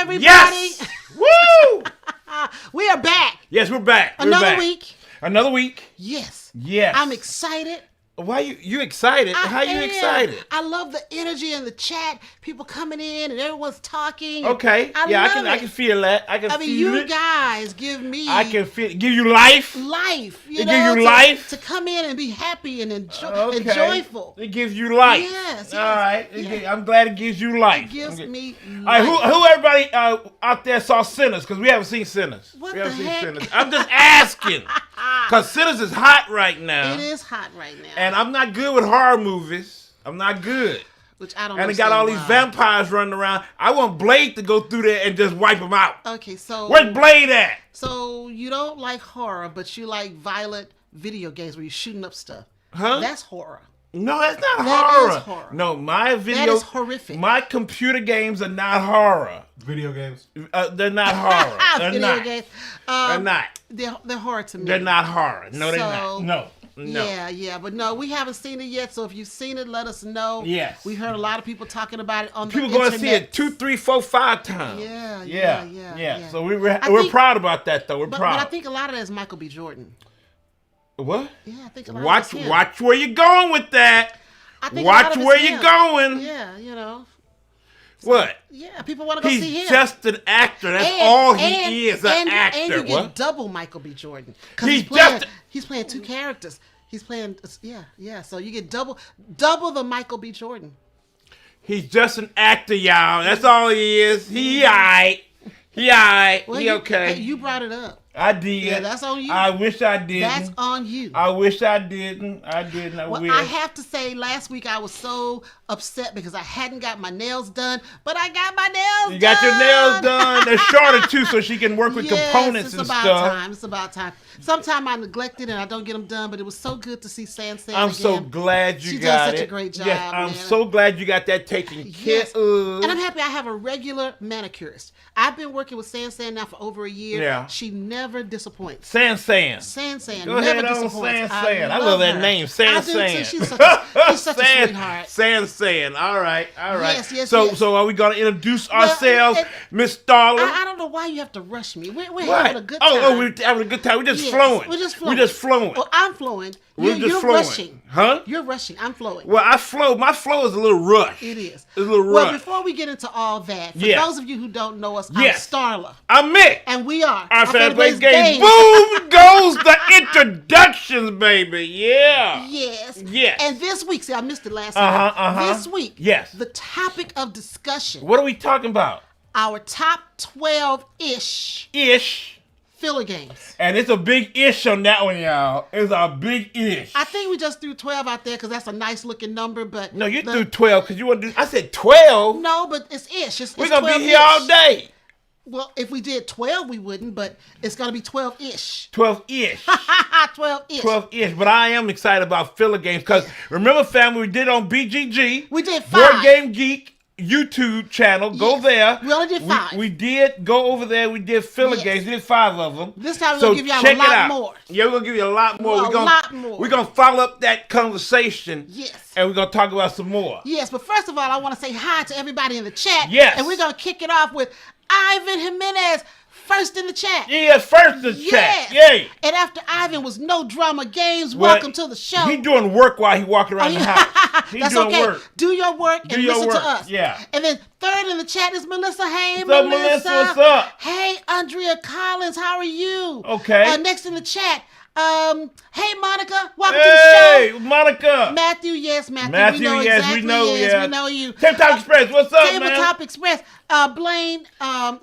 everybody. Yes. Woo! We are back. Yes, we're back. Another week. Another week. Yes. Yes. I'm excited. Why you excited? How you excited? I love the energy in the chat. People coming in and everyone's talking. Okay. I can feel that. I mean, feel you it. guys give me. I can feel it. Give you life. Life. Give you life to come in and be happy and and joyful. It gives you life. Yes. All right. I'm glad it gives you life. It gives me. All right. Who everybody out there saw Sinners? Because we haven't seen Sinners. What we haven't the seen heck? Sinners. I'm just asking. Because Sinners is hot right now. It is hot right now. And I'm not good with horror movies. I'm not good. Which I don't. And it got all these vampires running around. I want Blade to go through there and just wipe them out. Okay, so where's Blade at? So you don't like horror, but you like violent video games where you're shooting up stuff. Huh? That's horror. No, that's not That horror. is horror. No, my video. That is horrific. My computer games are not horror. Video games. They're not horror. They're video not. games. They're not. They're horror to me. They're not horror. No, they're not. No. Yeah, but no, we haven't seen it yet. So if you've seen it, let us know. Yes. We heard a lot of people talking about it on the internet. People going to see it 2, 3, 4, 5 times. Yeah. So we're proud about that, though. We're proud. But I think a lot of that is Michael B. Jordan. What? Yeah, I think a lot of it is him. Watch where you're going with that. I think watch where you're going. Yeah, you know. What? Yeah, people want to go see him. He's just an actor. That's all he is, an actor. And you get double Michael B. Jordan. Because he's playing two characters. He's playing, so you get double the Michael B. Jordan. He's just an actor, y'all. That's all he is. He all right. He all right. Well, he okay. Hey, you brought it up. I did. Yeah, that's on you. I wish I didn't. That's on you. I wish I didn't. I Well, I have to say, last week I was so upset because I hadn't got my nails done, but I got my nails done. You got your nails done. They're shorter, too, so she can work with components and stuff. It's about time. Sometimes I neglect it and I don't get them done, but it was so good to see San again. I'm so glad you got it. She does such a great job, Yes, I'm man. so glad you got that taken care of. And I'm happy I have a regular manicurist. I've been working with San now for over a year. Yeah. She never disappoints. San. Go ahead never on disappoints. I love that name, San. I do too. She's such a sweetheart. San. All right. Yes. So are we going to introduce ourselves, Miss Starler? I don't know why you have to rush me. We're having a good time. We're having a good time. We're just flowing. We're just flowing. Well, I'm flowing. You're flowing. rushing. Huh? You're rushing. I'm flowing. Well, I flow. My flow is a little rush. It is. It's a little rush. Well, before we get into all that, for those of you who don't know us, I'm Starla. I'm Mick. And we are our family plays games. Boom goes the introductions, baby. Yeah. Yes. Yes. And this week, see, I missed it last time. This week, the topic of discussion. What are we talking about? Our top 12-ish. Filler games. And it's a big ish on that one, y'all. It's a big ish. I think we just threw 12 out there because that's a nice looking number, but... No, you threw 12 because you want to do... I said 12. No, but it's ish. We're going to be here all day. Well, if we did 12, we wouldn't, but it's going to be 12-ish. 12-ish. 12-ish. 12-ish. But I am excited about filler games because remember, family, we did on BGG. We did 5. Board Game Geek YouTube channel. Go there. We only did 5. We did go over there. We did filler games. We did 5 of them. This time we're going to give y'all a lot more. Yeah, we're going to give you a lot more. We're going to follow up that conversation. Yes. And we're going to talk about some more. Yes, but first of all, I want to say hi to everybody in the chat. Yes. And we're going to kick it off with Ivan Jimenez. First in the chat. Yeah, first in the chat. Yay. And after Ivan was No Drama Games, welcome to the show. He doing work while he walking around the house. That's doing okay. Work. Do your work and listen to us. Yeah. And then third in the chat is Melissa. Hey, what's up, Melissa? What's up? Hey, Andrea Collins. How are you? Okay. Next in the chat, hey, Monica. Welcome to the show. Hey, Monica. Matthew, yes, Matthew. We know exactly. We know you. Tabletop Express, what's up, man? Tabletop Express. Blaine,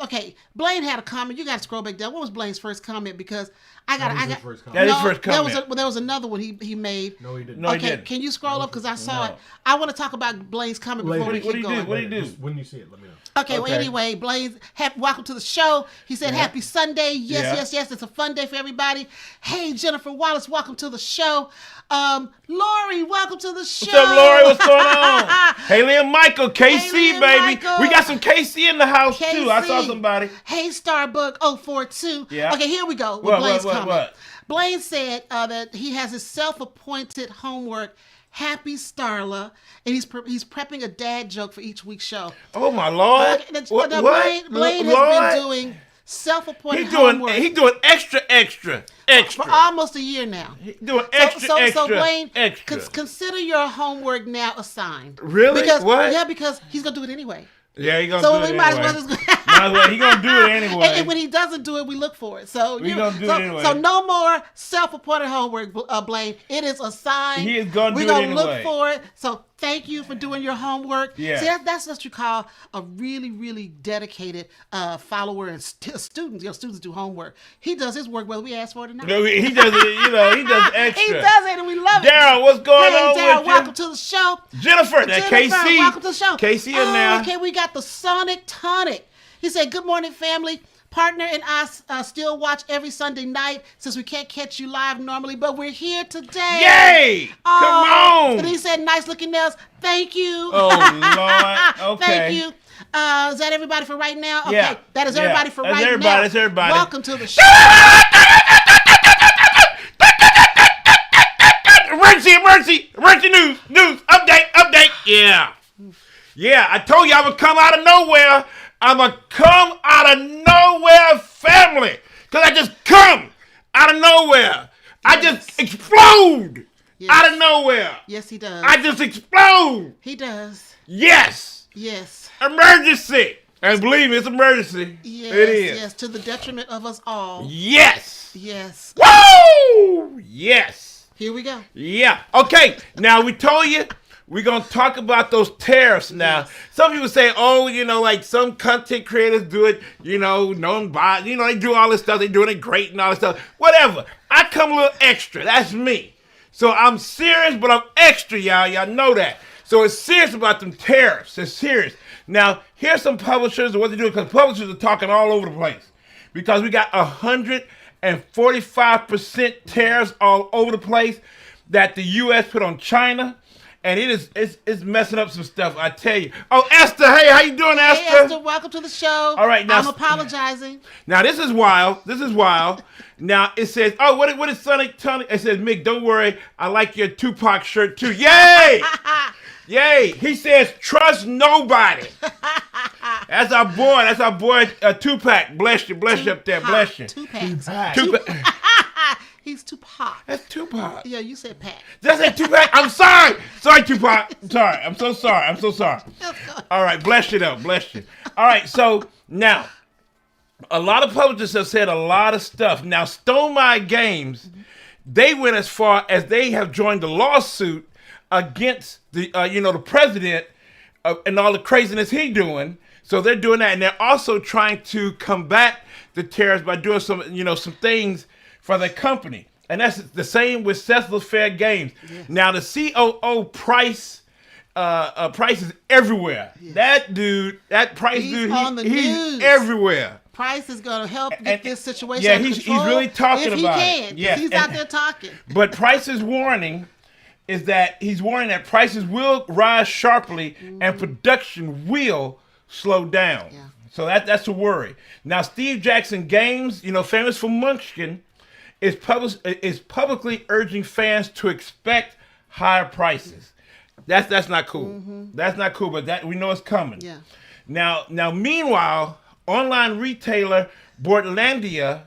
okay. Blaine had a comment. You got to scroll back down. What was Blaine's first comment? Because I got his first comment. There was another one he made. No, he didn't. No, he didn't. Can you scroll up because I saw it? I want to talk about Blaine's comment before we keep going. What do you do? When you see it, let me know. Okay. Well, anyway, Blaine, welcome to the show. He said, "Happy Sunday." Yes. It's a fun day for everybody. Hey, Jennifer Wallace, welcome to the show. Lori, welcome to the show. What's up, Lori? What's going on? Haley and Michael, KC, Haley baby. Michael. We got some KC in the house, KC. too. I saw somebody. Hey, Starbug042. Yeah. Okay, here we go with Blaine's comment. Blaine said that he has his self-appointed homework Happy Starla, and he's prepping a dad joke for each week's show. Oh my Lord! What? Blaine has been doing self-appointed homework. He's doing extra for almost a year now. He's doing extra. So Blaine, consider your homework now assigned. Really? Because, what? Yeah, because he's gonna do it anyway. Yeah, he's gonna do it anyway. Might as well just he's gonna do it anyway. And when he doesn't do it, we look for it. So he's gonna do it anyway. So no more self-appointed homework, Blaine. It is assigned. He is gonna do it anyway. We're gonna look for it. So thank you for doing your homework. Yeah. See, that's what you call a really, really dedicated follower and student. Students do homework. He does his work whether we ask for it or not. No, he does it. He does extra. He does it, and we love it. Daryl, what's going on with you? Welcome to the show. Jennifer, Casey. Welcome to the show. Casey in there. Okay, we got the Sonic Tonic. He said, "Good morning, family. Partner and I still watch every Sunday night since we can't catch you live normally, but we're here today." Yay! Come on! And he said, "Nice looking nails. Thank you." Oh, Lord. Okay. Thank you. Is that everybody for right now? Okay. Yeah. That is everybody for right now. That's everybody. Welcome to the show. Emergency news, update. Yeah, I told you I would come out of nowhere. I'm a come out of nowhere family. Because I just come out of nowhere. I just explode out of nowhere. Yes, he does. I just explode. He does. Yes. Emergency. And believe me, it's emergency. Yes, it is. Yes, to the detriment of us all. Yes. Woo! Yes. Here we go. Yeah. Okay. Now we told you we're gonna talk about those tariffs now. Yes. Some people say, like some content creators do it, known by, they do all this stuff, they're doing it great and all this stuff. Whatever. I come a little extra. That's me. So I'm serious, but I'm extra, y'all. Y'all know that. So it's serious about them tariffs. It's serious. Now, here's some publishers and what they do, because publishers are talking all over the place. Because we got 145% tariffs all over the place that the U.S. put on China. And it's messing up some stuff, I tell you. Oh, Esther, hey, how you doing, Esther? Hey, Esther, welcome to the show. All right, now I'm apologizing. Now this is wild. Now it says, oh, what is Sonic Tonic? It says, Mick, don't worry, I like your Tupac shirt too. Yay! Yay! He says, trust nobody. That's our boy, Tupac. Bless you up there. Bless you. Tupac. He's Tupac. That's Tupac. Yeah, you said Pac. Did I say Tupac? I'm sorry. Sorry, Tupac. I'm so sorry. All right, bless you though. Bless you. All right, so now, a lot of publishers have said a lot of stuff. Now, Stone My Games, they went as far as they have joined the lawsuit against the president and all the craziness he doing. So they're doing that, and they're also trying to combat the tariffs by doing some things for their company. And that's the same with Sizzle Fair Games. Yes. Now the COO Price is everywhere. Yes. That Price dude, he's everywhere. Price is going to help get this situation. Yeah, he's really talking about it. Yeah, he's out there talking. But Price's warning is that prices will rise sharply and production will slow down. Yeah. So that's a worry. Now Steve Jackson Games, famous for Munchkin, is publicly urging fans to expect higher prices. That's not cool. Mm-hmm. That's not cool, but that we know it's coming. Yeah. Now meanwhile, online retailer Bortlandia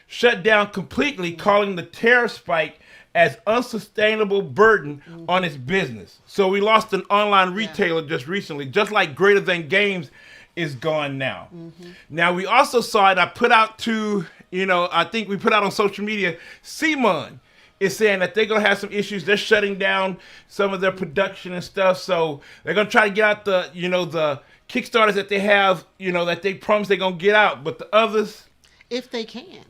shut down completely, calling the tariff spike as unsustainable burden on its business. So we lost an online retailer just recently, just like Greater Than Games is gone now. Mm-hmm. Now we also saw it. I put out I think we put out on social media, Simon is saying that they're going to have some issues. They're shutting down some of their production and stuff. So they're going to try to get out the Kickstarters that they have, that they promised they're going to get out. But the others, if they can.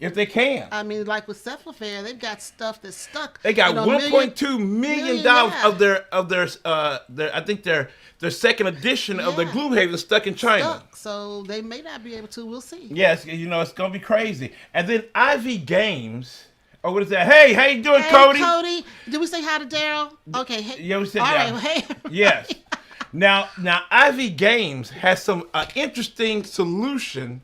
I mean, like with Sizzle Fair, they've got stuff that's stuck. They got $1.2 million of their I think their second edition of their Gloomhaven stuck in China. So they may not be able to. We'll see. Yes, it's going to be crazy. And then Ivy Games. Oh, what is that? Hey, how you doing, Cody? Cody. Did we say hi to Daryl? Okay. Hey. Yeah, we said all that. Right, hey. Yes. Now Ivy Games has some interesting solution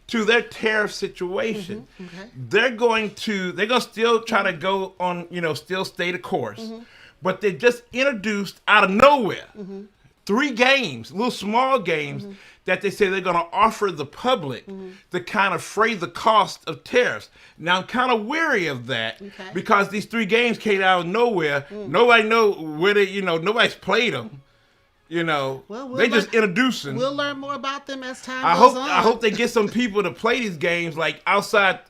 to their tariff situation. Mm-hmm. Okay. They're going to still try to go on, still stay the course. Mm-hmm. but they just introduced out of nowhere 3 games, little small games that they say they're going to offer the public to kind of fray the cost of tariffs. Now I'm kind of weary of that because these 3 games came out of nowhere. Nobody know where they, nobody's played them. They just introducing. We'll learn more about them as time goes on. I hope they get some people to play these games, like outside,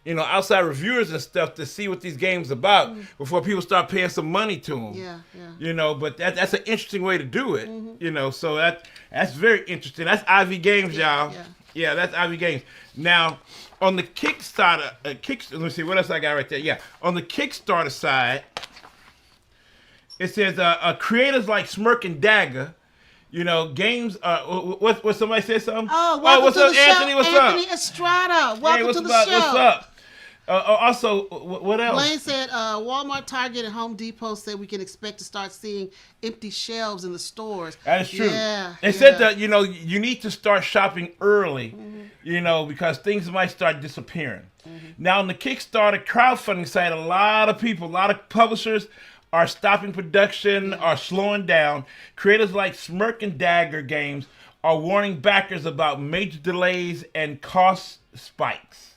outside reviewers and stuff, to see what these games about before people start paying some money to them. Yeah. But that's an interesting way to do it. So that's very interesting. That's Ivy Games, y'all. Yeah, that's Ivy Games. Now, on the Kickstarter, let me see what else I got right there. Yeah, on the Kickstarter side. It says creators like Smirk and Dagger, games. What somebody said something? What's up, Anthony? What's up? Anthony Estrada, welcome to the show. What's up? Also, what else? Blaine said Walmart, Target, and Home Depot said we can expect to start seeing empty shelves in the stores. That is true. Yeah, they said that you need to start shopping early, because things might start disappearing. Now on the Kickstarter crowdfunding site, a lot of publishers are stopping production, are slowing down. Creators like Smirk and Dagger Games are warning backers about major delays and cost spikes.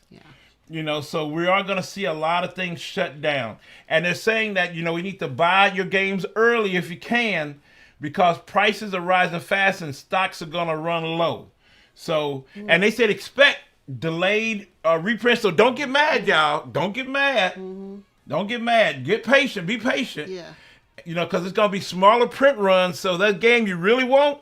So we are going to see a lot of things shut down. And they're saying that, we need to buy your games early if you can, because prices are rising fast and stocks are going to run low. So, and they said expect delayed reprints. So don't get mad, y'all. Don't get mad. Don't get mad. Get patient. Be patient. Yeah. Because it's going to be smaller print runs. So that game you really want,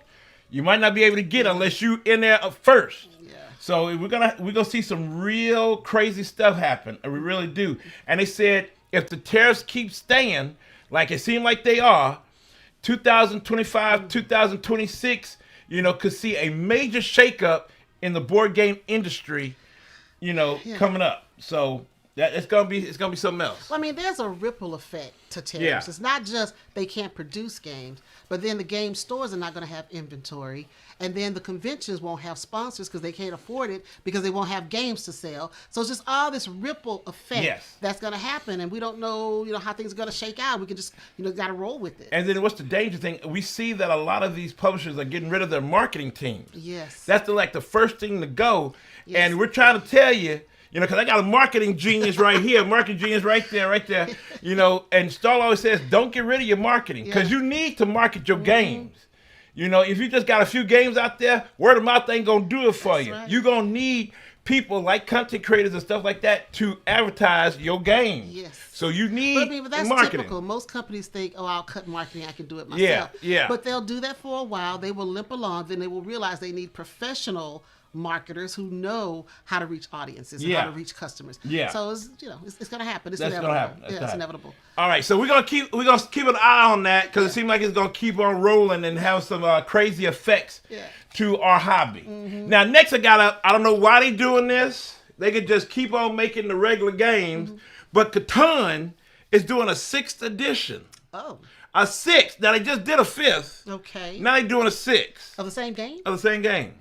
you might not be able to get unless you in there first. Yeah. So we're gonna see some real crazy stuff happen. And we really do. And they said if the tariffs keep staying like it seemed like they are, 2025, 2026, could see a major shakeup in the board game industry, coming up. So it's gonna be something else. Well, I mean, there's a ripple effect to tariffs. It's not just they can't produce games, but then the game stores are not going to have inventory, and then the conventions won't have sponsors because they can't afford it because they won't have games to sell. So it's just all this ripple effect that's going to happen, and we don't know, how things are going to shake out. We can just, got to roll with it. And then what's the danger thing? We see that a lot of these publishers are getting rid of their marketing teams. Yes, that's the first thing to go. Yes. And we're trying to tell you. Because I got a marketing genius right here, marketing genius right there. And Stahl always says, don't get rid of your marketing because you need to market your games. If you just got a few games out there, word of mouth ain't going to do it for you. Right. You're going to need people like content creators and stuff like that to advertise your game. Yes. So you need but that's marketing. Typical. Most companies think, I'll cut marketing, I can do it myself. Yeah. But they'll do that for a while. They will limp along. Then they will realize they need professional marketers who know how to reach audiences and how to reach customers. Yeah. So it's going to happen. It's inevitable. It's inevitable. All right. So we're gonna keep an eye on that because it seems like it's gonna keep on rolling and have some crazy effects to our hobby. Now next I don't know why they doing this. They could just keep on making the regular games, but Catan is doing a 6th edition. Oh. A 6th. Now they just did a 5th. Okay. Now they're doing a 6th. Of the same game? Of the same game.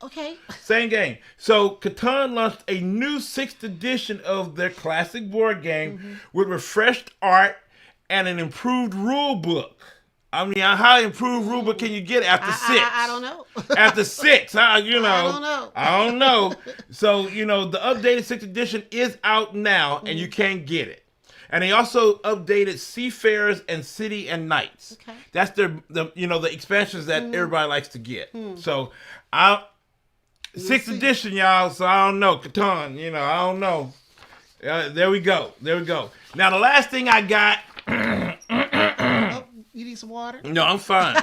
Okay. Same game. So Catan launched a new 6th edition of their classic board game with refreshed art and an improved rule book. I mean, how improved rule book can you get after 6? I don't know. After 6, I don't know. I don't know. So, the updated 6th edition is out now and you can get it. And they also updated Seafarers and City and Knights. Okay. That's the expansions that everybody likes to get. So, 6th edition, y'all. So I don't know, Catan. I don't know. There we go. Now the last thing I got. You need some water? No, I'm fine.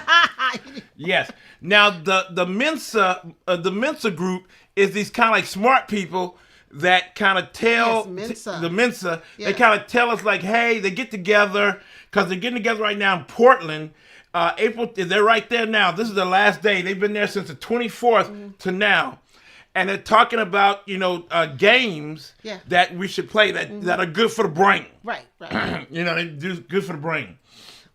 Yes. Now the Mensa group is these kind of like smart people that kind of tell the Mensa. Yeah. They kind of tell us like, hey, they get together because they're getting together right now in Portland. April, they're right there now. This is the last day. They've been there since the 24th to now. And they're talking about, games that we should play that are good for the brain. Right. They do good for the brain.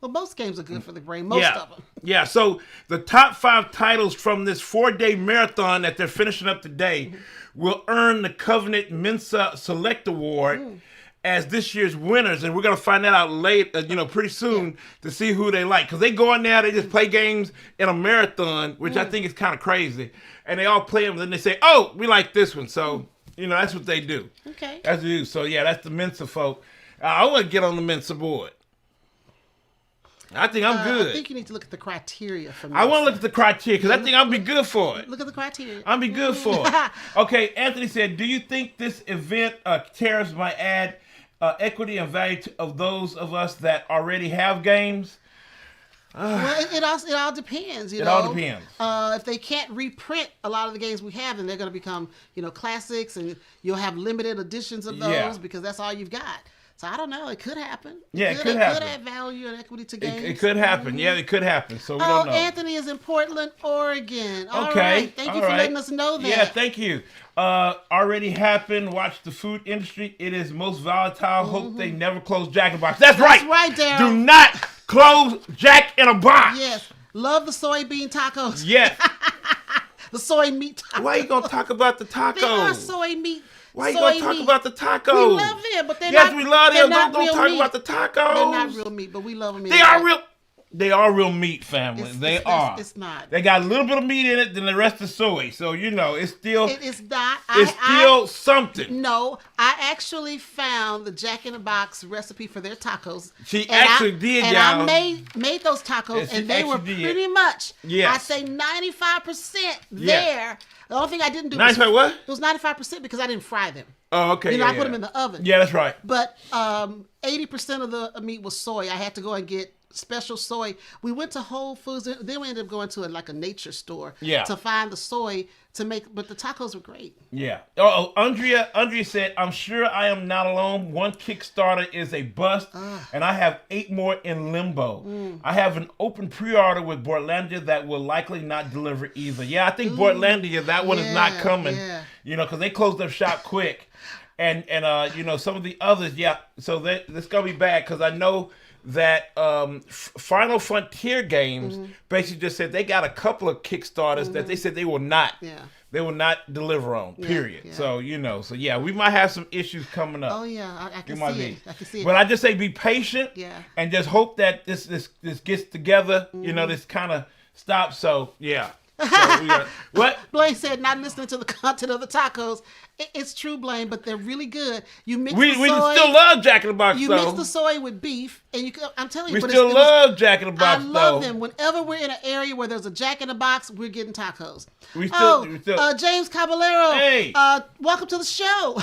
Well, most games are good for the brain. Most of them. Yeah. So the top 5 titles from this 4-day marathon that they're finishing up today will earn the coveted Mensa Select Award. as this year's winners, and we're gonna find that out late, pretty soon to see who they like. Because they go in there, they just play games in a marathon, which I think is kind of crazy, and they all play them. And then they say, "Oh, we like this one," so that's what they do. Okay. That's what they do. So yeah, that's the Mensa folk. I want to get on the Mensa board. I think I'm good. I think you need to look at the criteria for Mensa. I want to look at the criteria because I think I'll be good for it. Look at the criteria. I'll be good for it. Okay, Anthony said, do you think this event tariffs might add equity and value of those of us that already have games? Well, it all depends. It all depends. If they can't reprint a lot of the games we have, then they're going to become, classics, and you'll have limited editions of those because that's all you've got. So I don't know. It could happen. It could happen. It could add value and equity to games. It could happen. Yeah, it could happen. So we don't know. Anthony is in Portland, Oregon. All Okay. right. Thank you for letting us know that. Yeah, thank you. Already happened. Watch the food industry. It is most volatile. Hope they never close Jack in a Box. That's right. That's right, Darryl. Do not close Jack in a Box. Yes. Love the soybean tacos. Yes. The soy meat tacos. Why are you gonna talk about the tacos? They are soy meat. Why are you gonna talk about the tacos? We love them, but they're yes, not. we love them. Don't talk meat. about the tacos. They're not real meat, but we love them. They are real. They are real meat, family. They are. It's not. They got a little bit of meat in it, then the rest is soy. So it's still. It is not. It's still something. No, I actually found the Jack in the Box recipe for their tacos. She actually did, and y'all. I made those tacos, and they were pretty much. Yes. I say 95% there. The only thing I didn't do 95 what? It was 95% because I didn't fry them. Oh, okay. I put them in the oven. Yeah, that's right. But 80% of the meat was soy. I had to go and get special soy. We went to Whole Foods. Then we ended up going to a nature store to find the soy to make. But the tacos were great. Yeah. Oh, Andrea said, I'm sure I am not alone. One Kickstarter is a bust, and I have 8 more in limbo. I have an open pre-order with Bortlandia that will likely not deliver either. Yeah, I think Bortlandia, that one is not coming. Yeah. Because they closed up shop quick. And some of the others, so that's going to be bad because I know that Final Frontier Games basically just said they got a couple of Kickstarters that they said they will not deliver on, period. Yeah. So, we might have some issues coming up. Oh, yeah, I can see it. I can see it. But I just say be patient and just hope that this gets together, this kind of stops. So, yeah. So what? Blaine said, not listening to the content of the tacos. It's true, Blaine, but they're really good. You mix we the soy. We still love Jack in the Box, You mix the soy with beef, and I'm telling you. We still love Jack in the Box, I love them. Whenever we're in an area where there's a Jack in the Box, we're getting tacos. We still. James Caballero. Hey. Welcome to the show.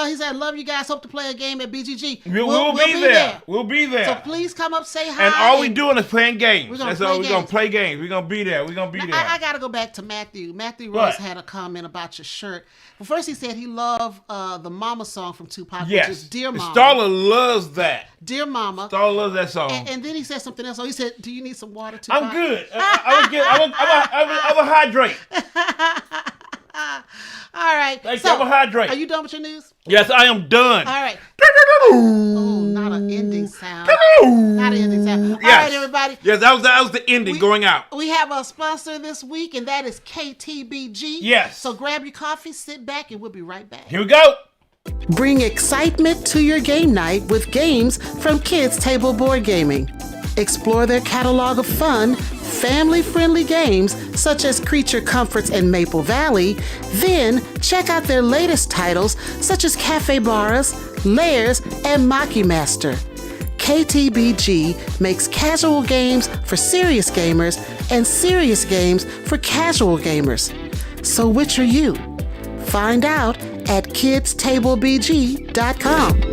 He said, love you guys. Hope to play a game at BGG. We'll be there. We'll be there. So please come up, say hi. And all we doing is playing games. That's all we're going to play games. We're going to be there. We're going to be there. I got to go back to Matthew. Matthew Rose had a comment about your shirt. Well, first he said he loved the Mama song from Tupac, which is Dear Mama. Starla loves that. Dear Mama. Starla loves that song. And then he said something else. So he said, do you need some water, Tupac? I'm good. I'm a hydrate. All right. Thank you. I'm a hydrate. Are you done with your news? Yes, I am done. All right. Oh, not an ending sound. Not an ending sound. All right, everybody. Yes, that was the ending going out. We have a sponsor this week, and that is KTBG. Yes. So grab your coffee, sit back, and we'll be right back. Here we go. Bring excitement to your game night with games from Kids Table Board Gaming. Explore their catalog of fun, family-friendly games such as Creature Comforts and Maple Valley. Then check out their latest titles such as Cafe Barras, Layers, and Maki Master. KTBG makes casual games for serious gamers and serious games for casual gamers. So which are you? Find out at kidstablebg.com.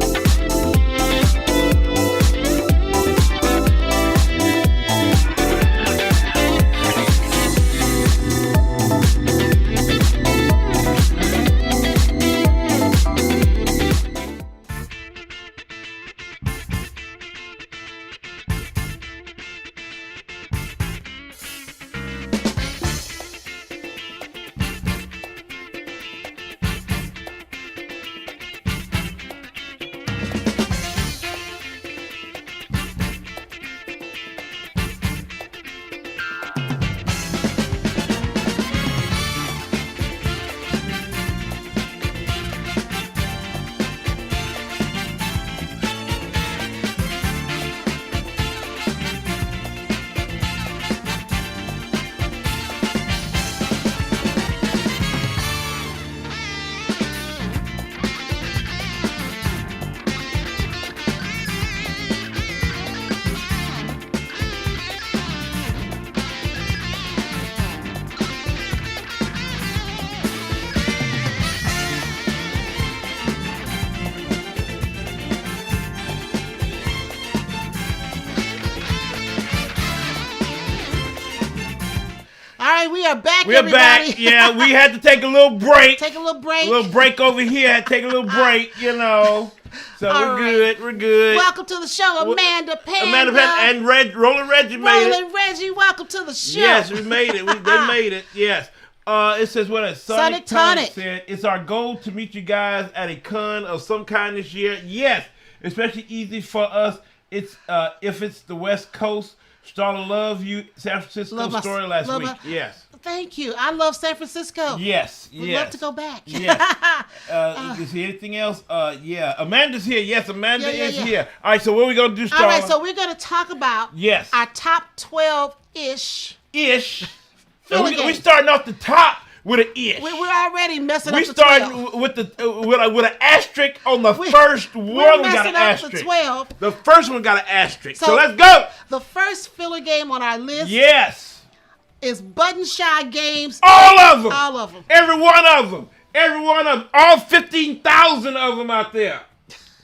right, we are back. We're back. Yeah, we had to take a little break. Take a little break. A little break over here. Had to take a little break, you know. So All we're right. good. We're good. Welcome to the show, Amanda Panda. Amanda Panda and Roland Reggie made it. Roland Reggie, welcome to the show. Yes, we made it. They made it. Yes. It says what? Sonic Tonic said, it's our goal to meet you guys at a con of some kind this year. Yes, especially easy for us. It's if it's the West Coast. Starla love you, San Francisco story last week. Yes. Thank you. I love San Francisco. Yes. We'd love to go back. Yes. You see anything else? Yeah. Amanda's here. Yes, Amanda is here. All right, so what are we going to do, Starla? All right, so we're going to talk about our top 12-ish. We starting off the top with an ish. We're already messing up the 12. We starting with an asterisk on the first one. We got an asterisk. The 12. The first one got an asterisk. So let's go. The first filler game on our list. Yes. Is Button Shy Games. All of them. All of them. Every one of them. Every one of them. All 15,000 of them out there.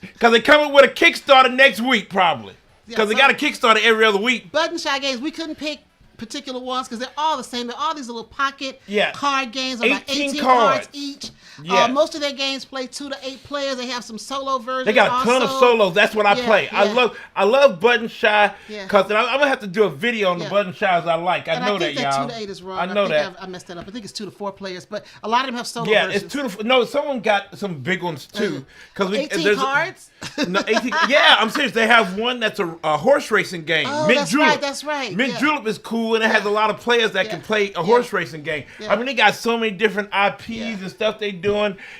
Because they're coming with a Kickstarter next week, probably. Because they got a Kickstarter every other week. Button Shy Games. We couldn't pick particular ones because they're all the same. They're all these little pocket card games, about 18 cards each. Yes. Most of their games play 2 to 8 players. They have some solo versions. They got a ton of solos. That's what I play. Yeah. I love Button Shy because I'm gonna have to do a video on the Button Shies I like. I know that, y'all. I think that 2 to 8 is wrong. I know that. I messed that up. I think it's 2 to 4 players, but a lot of them have solo versions. versions. It's 2 to 4. No, someone got some big ones too. 18 cards. No, 18. Yeah, I'm serious. They have one that's a horse racing game. Oh, that's right. Mint Julep is cool, and it has a lot of players that can play a horse racing game. I mean, they got so many different IPs and stuff they doing.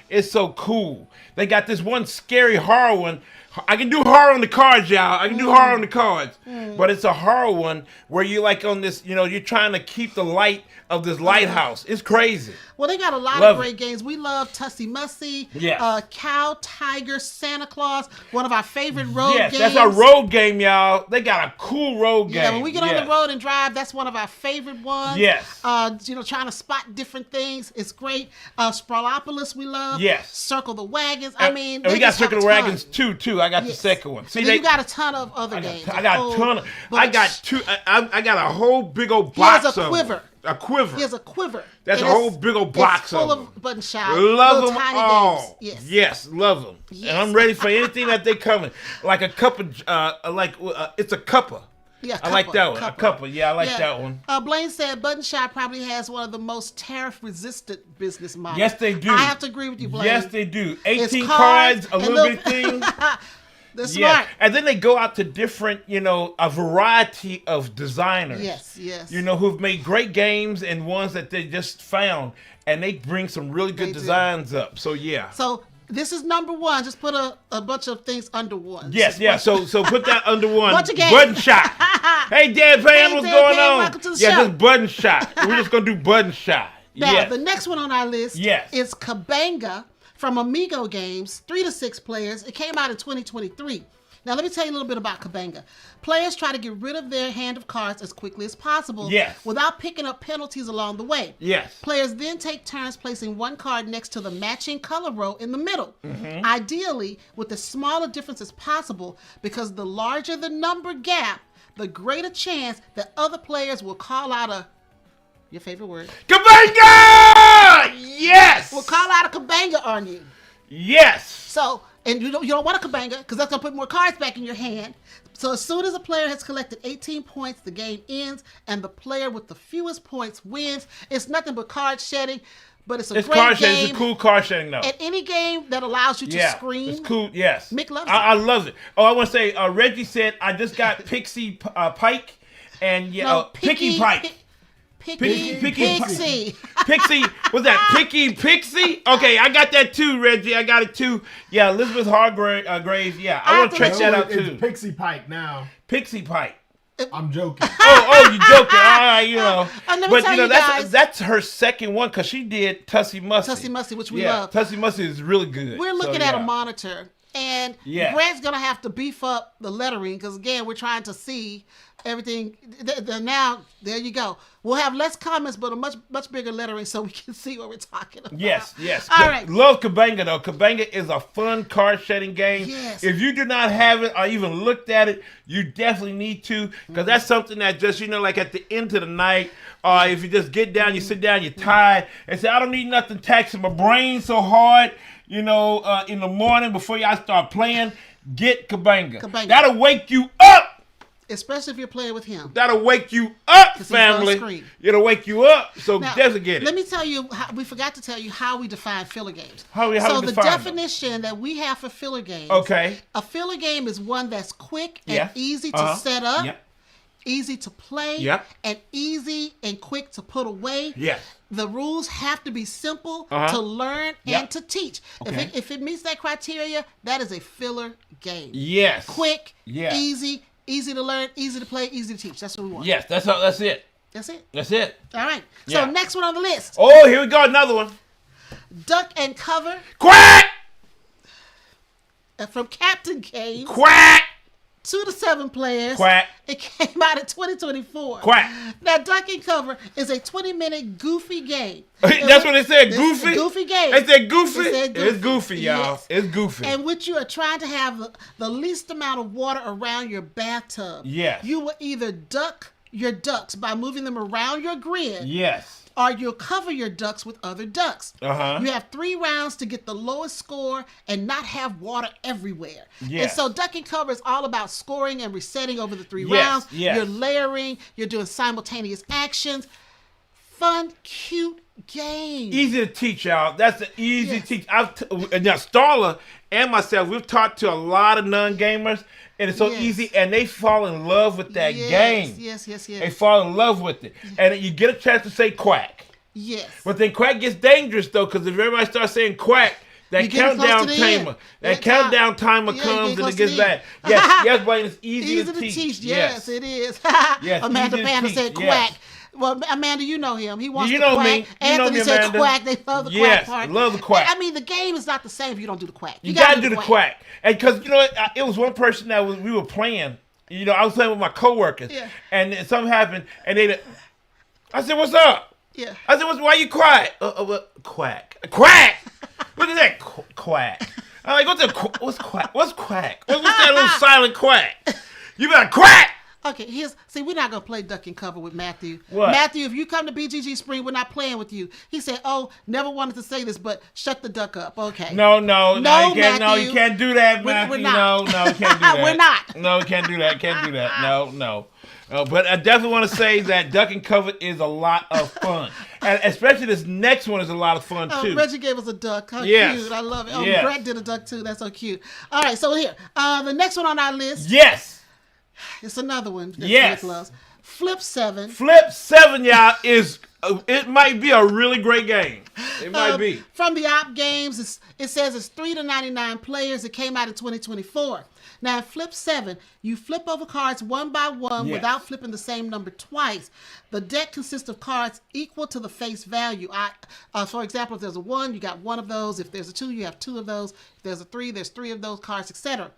It's so cool. They got this one scary horror one. I can do horror on the cards, y'all. I can do horror on the cards. But it's a horror one where you're like on this, you're trying to keep the light of this lighthouse. It's crazy. Well, they got a lot of great games. We love Tussie Mussy, Cow, Tiger, Santa Claus, one of our favorite road games. Yes, that's our road game, y'all. They got a cool road game. Yeah, when we get on the road and drive, that's one of our favorite ones. Yes. Trying to spot different things. It's great. Sprawlopolis we love. Yes. Circle the Wagons. And we got Circle the Wagons too. I got the second one. See, you got a ton of other games. I got a ton of. I got two. I got a whole big old box of them. He has a quiver. A quiver. He has a quiver. That's a whole big old box full of them. Of Button Shy. Love them tiny all. Games. Yes, love them. Yes. And I'm ready for anything that they coming. Like a cup of, it's a cuppa. Yeah, I like that one. A cuppa. Yeah, I like that one. Blaine said Button Shy probably has one of the most tariff-resistant business models. Yes, they do. I have to agree with you, Blaine. Yes, they do. 18 cards, a little bit thing. They're smart. And then they go out to different, a variety of designers. Yes. Who've made great games and ones that they just found. And they bring some really good designs up. So, yeah. So, this is number one. Just put a bunch of things under one. Yes, yeah. So put that under one. Bunch of games. Button Shot. Hey, Dan Pan, what's going on? Welcome to the show. Just Button Shot. We're just going to do Button Shot. Now, the next one on our list is Kabanga from Amigo Games, 3 to 6 players. It came out in 2023. Now, let me tell you a little bit about Kabanga. Players try to get rid of their hand of cards as quickly as possible without picking up penalties along the way. Yes. Players then take turns placing one card next to the matching color row in the middle. Ideally, with as small a difference as possible, because the larger the number gap, the greater chance that other players will call out your favorite word. Kabanga! Yes! Will call out a Kabanga on you. Yes! So, and you don't want a Kabanga because that's going to put more cards back in your hand. So as soon as a player has collected 18 points, the game ends, and the player with the fewest points wins. It's nothing but card shedding, but it's a great game. It's a cool card shedding, though. And any game that allows you to scream. It's cool, yes. Mick loves it. I love it. Oh, I want to say, Reggie said, I just got Pixie Pike and Picky Pike. Pixie. Pixie, what's that? Pixie? Okay, I got that too, Reggie. I got it too. Yeah, Elizabeth Hargrave. Yeah, I want to check that out too. It's Pixie Pike now. Pixie Pike. I'm joking. Oh, you joking? All right, But that's her second one because she did Tussie Mussy. Tussie Mussy, which we love. Tussie Mussy is really good. We're looking at a monitor. And Grant's going to have to beef up the lettering because, again, we're trying to see everything. Now, there you go. We'll have less comments, but a much bigger lettering so we can see what we're talking about. Yes. All right. Love Kabanga, though. Kabanga is a fun card shedding game. Yes. If you do not have it or even looked at it, you definitely need to, because that's something that just, like at the end of the night, if you just get down, you sit down, you're tired, and say, I don't need nothing taxing my brain so hard, in the morning before y'all start playing. Get Kabanga. That'll wake you up. Especially if you're playing with him. That'll wake you up, family. It'll wake you up. So now, definitely get it. Let me tell you, we forgot to tell you how we define filler games. How so we the define definition that we have for filler games. Okay. A filler game is one that's quick and easy to set up, easy to play, and easy and quick to put away. Yes. The rules have to be simple to learn and to teach. Okay. If it meets that criteria, that is a filler game. Yes. Quick, easy to learn, easy to play, easy to teach. That's what we want. Yes, that's it. That's it. That's it. All right. So next one on the list. Oh, here we go. Another one. Duck and Cover. Quack! From Captain Games. Quack! 2 to 7 players. Quack. It came out in 2024. Quack. Now, Duck and Cover is a 20-minute goofy game. That's what they said, goofy? Goofy game. They said goofy? It's goofy, y'all. Yes. It's goofy. And which you are trying to have the least amount of water around your bathtub. Yes. You will either duck your ducks by moving them around your grid. Yes. Or you'll cover your ducks with other ducks. You have 3 rounds to get the lowest score and not have water everywhere. Yes. And so Duck and Cover is all about scoring and resetting over the 3 rounds. Yes. You're layering. You're doing simultaneous actions. Fun, cute game. Easy to teach, y'all. That's an easy teach. Now, Starla and myself, we've talked to a lot of non-gamers, and it's so easy, and they fall in love with that game. Yes. They fall in love with it. And you get a chance to say quack. Yes. But then quack gets dangerous, though, because if everybody starts saying quack, that countdown timer comes and it gets bad. Yes, Blaine, it's easy to teach. Yes, it is. Yes, Amanda Banner said quack. Yes. Well, Amanda, you know him. He wants you to know quack. Me. Anthony said Amanda. quack. They love the quack part. Yes, love the quack. I mean, the game is not the same if you don't do the quack. You got to do the quack. And because, it was one person that we were playing. I was playing with my coworkers. Yeah. And something happened. And I said, what's up? Yeah. I said, why you quiet? Quack. Quack! Look at that quack. I'm like, what's quack? What's quack? What's that little silent quack? You better quack! Okay, we're not going to play Duck and Cover with Matthew. What? Matthew, if you come to BGG Spring, we're not playing with you. He said, never wanted to say this, but shut the duck up. Okay. No, you can't, Matthew. no, you can't do that, Matthew. We're not. No, you can't do that. We're not. No, you can't do that. Can't do that. No. But I definitely want to say that Duck and Cover is a lot of fun. And especially this next one is a lot of fun, too. Reggie gave us a duck. How yes. cute. I love it. Yes. Brett did a duck, too. That's so cute. All right, so here. The next one on our list. Yes. It's another one. Yes. Flip 7. Flip 7, y'all, it might be a really great game. It might be. From the Op Games, it says it's 3 to 99 players. It came out in 2024. Now, in Flip 7, you flip over cards one by one without flipping the same number twice. The deck consists of cards equal to the face value. For example, if there's a 1, you got 1 of those. If there's a 2, you have 2 of those. If there's a 3, there's 3 of those cards, etc.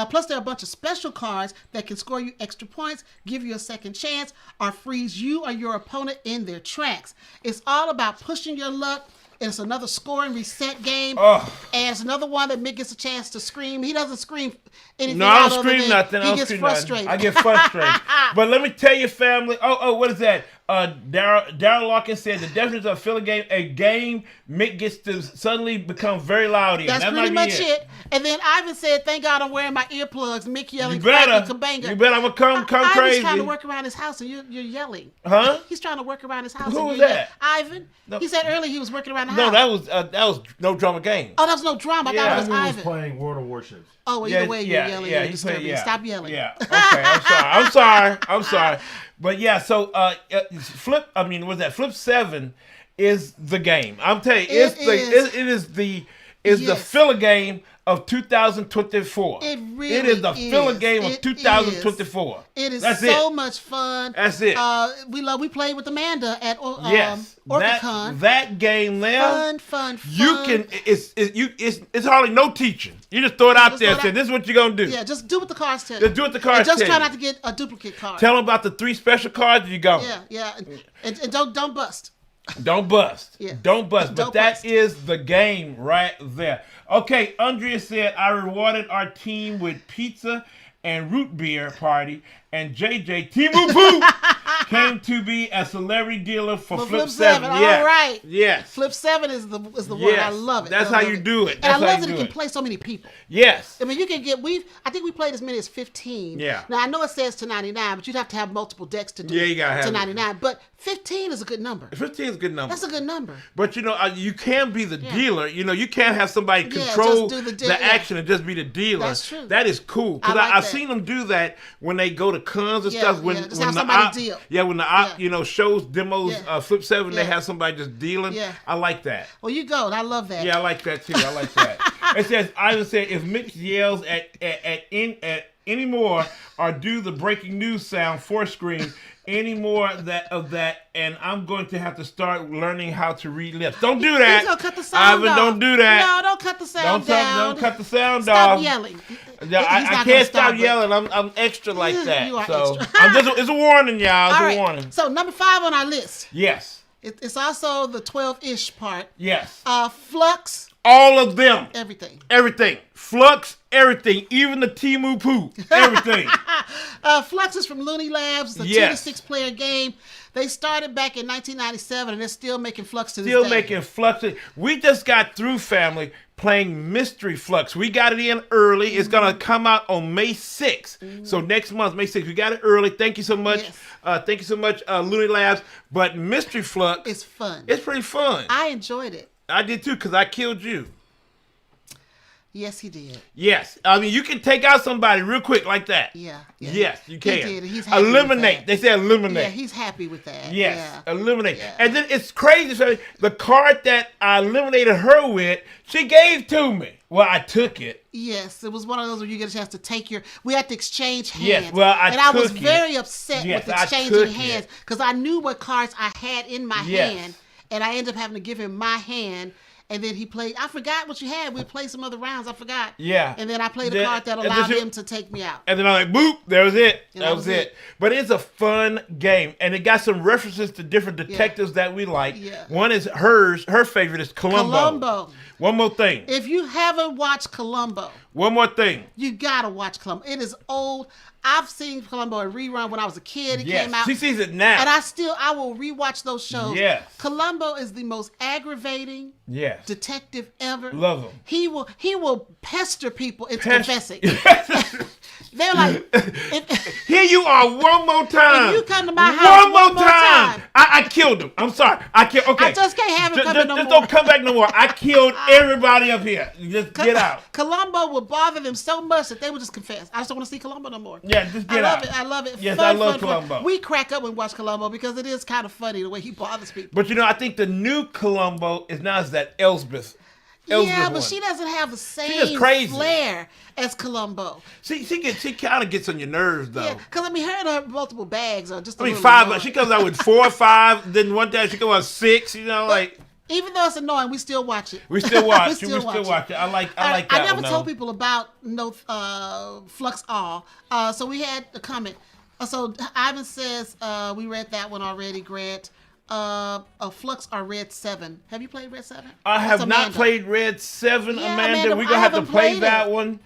Plus, there are a bunch of special cards that can score you extra points, give you a second chance, or freeze you or your opponent in their tracks. It's all about pushing your luck. And it's another score and reset game. And it's another one that Mick gets a chance to scream. He doesn't scream anything. No, I don't scream nothing. He gets frustrated. I get frustrated. But let me tell you, family. What is that? Darryl Larkin said the definition of a filler game, a game Mick gets to suddenly become very loud in. That's pretty much it. And then Ivan said, thank God I'm wearing my earplugs. Mick yelling, you better, Kabanga. You better, I'm going to come crazy. Ivan's trying to work around his house and you're yelling. Huh? He's trying to work around his house. Who was that? Ivan. No. He said earlier he was working around the house. No, that was no drama game. Oh, that was no drama. I thought it was Ivan. Was playing World of Warships. Oh, well, either way, you're yelling. You're disturbing. Stop yelling. Yeah. Okay, I'm sorry. But yeah, so Flip 7 is the game. I'm telling you, it is the filler game of 2024. It really is the filler game of 2024. It is That's so much fun. That's it. We played with Amanda at OrcaCon. That game there. Fun. You can. It's hardly no teaching. You just throw it out there and say, "This is what you're gonna do." Yeah, just do what the cards tell you. Just do what the cards tell you. Just try not to get a duplicate card. Tell them about the 3 special cards. You go. Yeah, and don't bust. Don't bust. Yeah. Don't bust. But that bust. is the game right there. Okay, Andrea said, I rewarded our team with pizza and Root Beer Party, and JJ Timu Poo came to be a celebrity dealer for Flip 7. All right. Yes. Flip 7 is the one. Yes. I love it. That's how you do it. And That's I love how that you it do can it. play so many people. Yes. I mean, you can get, I think we played as many as 15. Yeah. Now, I know it says to 99, but you'd have to have multiple decks to do you gotta have to it. 99. But 15 is a good number. 15 is a good number. That's a good number. But, you can be the dealer. You can't have somebody Yeah, control just do the deal, the action and just be the dealer. That's true. That is cool. Because I like I've that. seen them do that when they go to cons and Yeah, stuff. When, yeah, just when have the somebody op, deal. Yeah, when the op, shows, demos, Yeah. Flip 7, they Yeah. have somebody just dealing. Yeah. I like that. Well, you go. And I love that. Yeah, I like that too. I like that. It says, Ivan said, if Mitch yells at any more or do the breaking news sound four screen any more of that, and I'm going to have to start learning how to read lips. Don't do that. He's gonna cut the sound Ivan, off. don't do that. No, don't cut the sound down. Don't cut the sound Stop off. yelling. Yeah, I can't stop yelling. I'm extra like that. You are so extra. it's a warning, y'all. It's All a right. warning. So number 5 on our list. Yes. It's also the 12-ish part. Yes. Flux, All of them. everything. Everything. Flux, everything. Even the Timu Poo. Everything. Flux is from Looney Labs, the 2 to 6 player game. They started back in 1997, and they're still making Flux to this day. Still making Flux. We just got through, family, playing Mystery Flux. We got it in early. It's going to come out on May 6th. So next month, May 6th. We got it early. Thank you so much. Yes. Thank you so much, Looney Labs. But Mystery Flux. It's fun. It's pretty fun. I enjoyed it. I did too, because I killed you. Yes, he did. Yes. I mean, you can take out somebody real quick like that. Yeah. Yes, you can. He did. He's happy eliminate. with that. They say eliminate. Yeah, he's happy with that. Yes, Yeah. eliminate. Yeah. And then it's crazy. So the card that I eliminated her with, she gave to me. Well, I took it. Yes, it was one of those where you get a chance to take we had to exchange hands. Yes, well, I and I was took it. very upset Yes, with I exchanging took hands it. because I knew what cards I had in my Yes. hand, and I ended up having to give him my hand. And then he played. I forgot what you had. We played some other rounds. I forgot. Yeah. And then I played a Then- card that and then allowed you- him to take me out. And then I'm like, boop, there was it. And that was it. But it's a fun game. And it got some references to different detectives that we like. Yeah. One is hers. Her favorite is Columbo. One more thing. If you haven't watched Columbo, One more thing. you gotta watch Columbo. It is old. I've seen Columbo in rerun when I was a kid. It came out. She sees it now. And I will rewatch those shows. Yes. Columbo is the most aggravating Yes. detective ever. Love him. He will pester people into confessing. They're like, Here you are one more time. If you come to my house one more time. I killed him. I'm sorry. I killed. Okay. I just can't have him coming no just more. don't come back no more. I killed everybody up here. Just get out. Columbo will bother them so much that they will just confess. I just don't want to see Columbo no more. Yeah, just get I love out. it. I love it. Yes, Fun, I love fun, fun. Columbo. We crack up when we watch Columbo because it is kind of funny the way he bothers people. But I think the new Columbo is now that Elsbeth. Yeah, but one. she doesn't have the just same crazy. flair as Columbo. She kind of gets on your nerves though. Yeah, because her and her multiple bags are just. I mean, 5. Like, she comes out with 4 or 5. Then one time she comes out 6. Like. Even though it's annoying, we still watch it. We still watch. we still watch it. I like I that. never one, told though. people about Flux All. So we had a comment. So Ivan says we read that one already. Grant. Flux or Red 7. Have you played Red 7? I That's have not Amanda. played Red 7, Yeah, Amanda. We're I gonna have to haven't play played that it. one.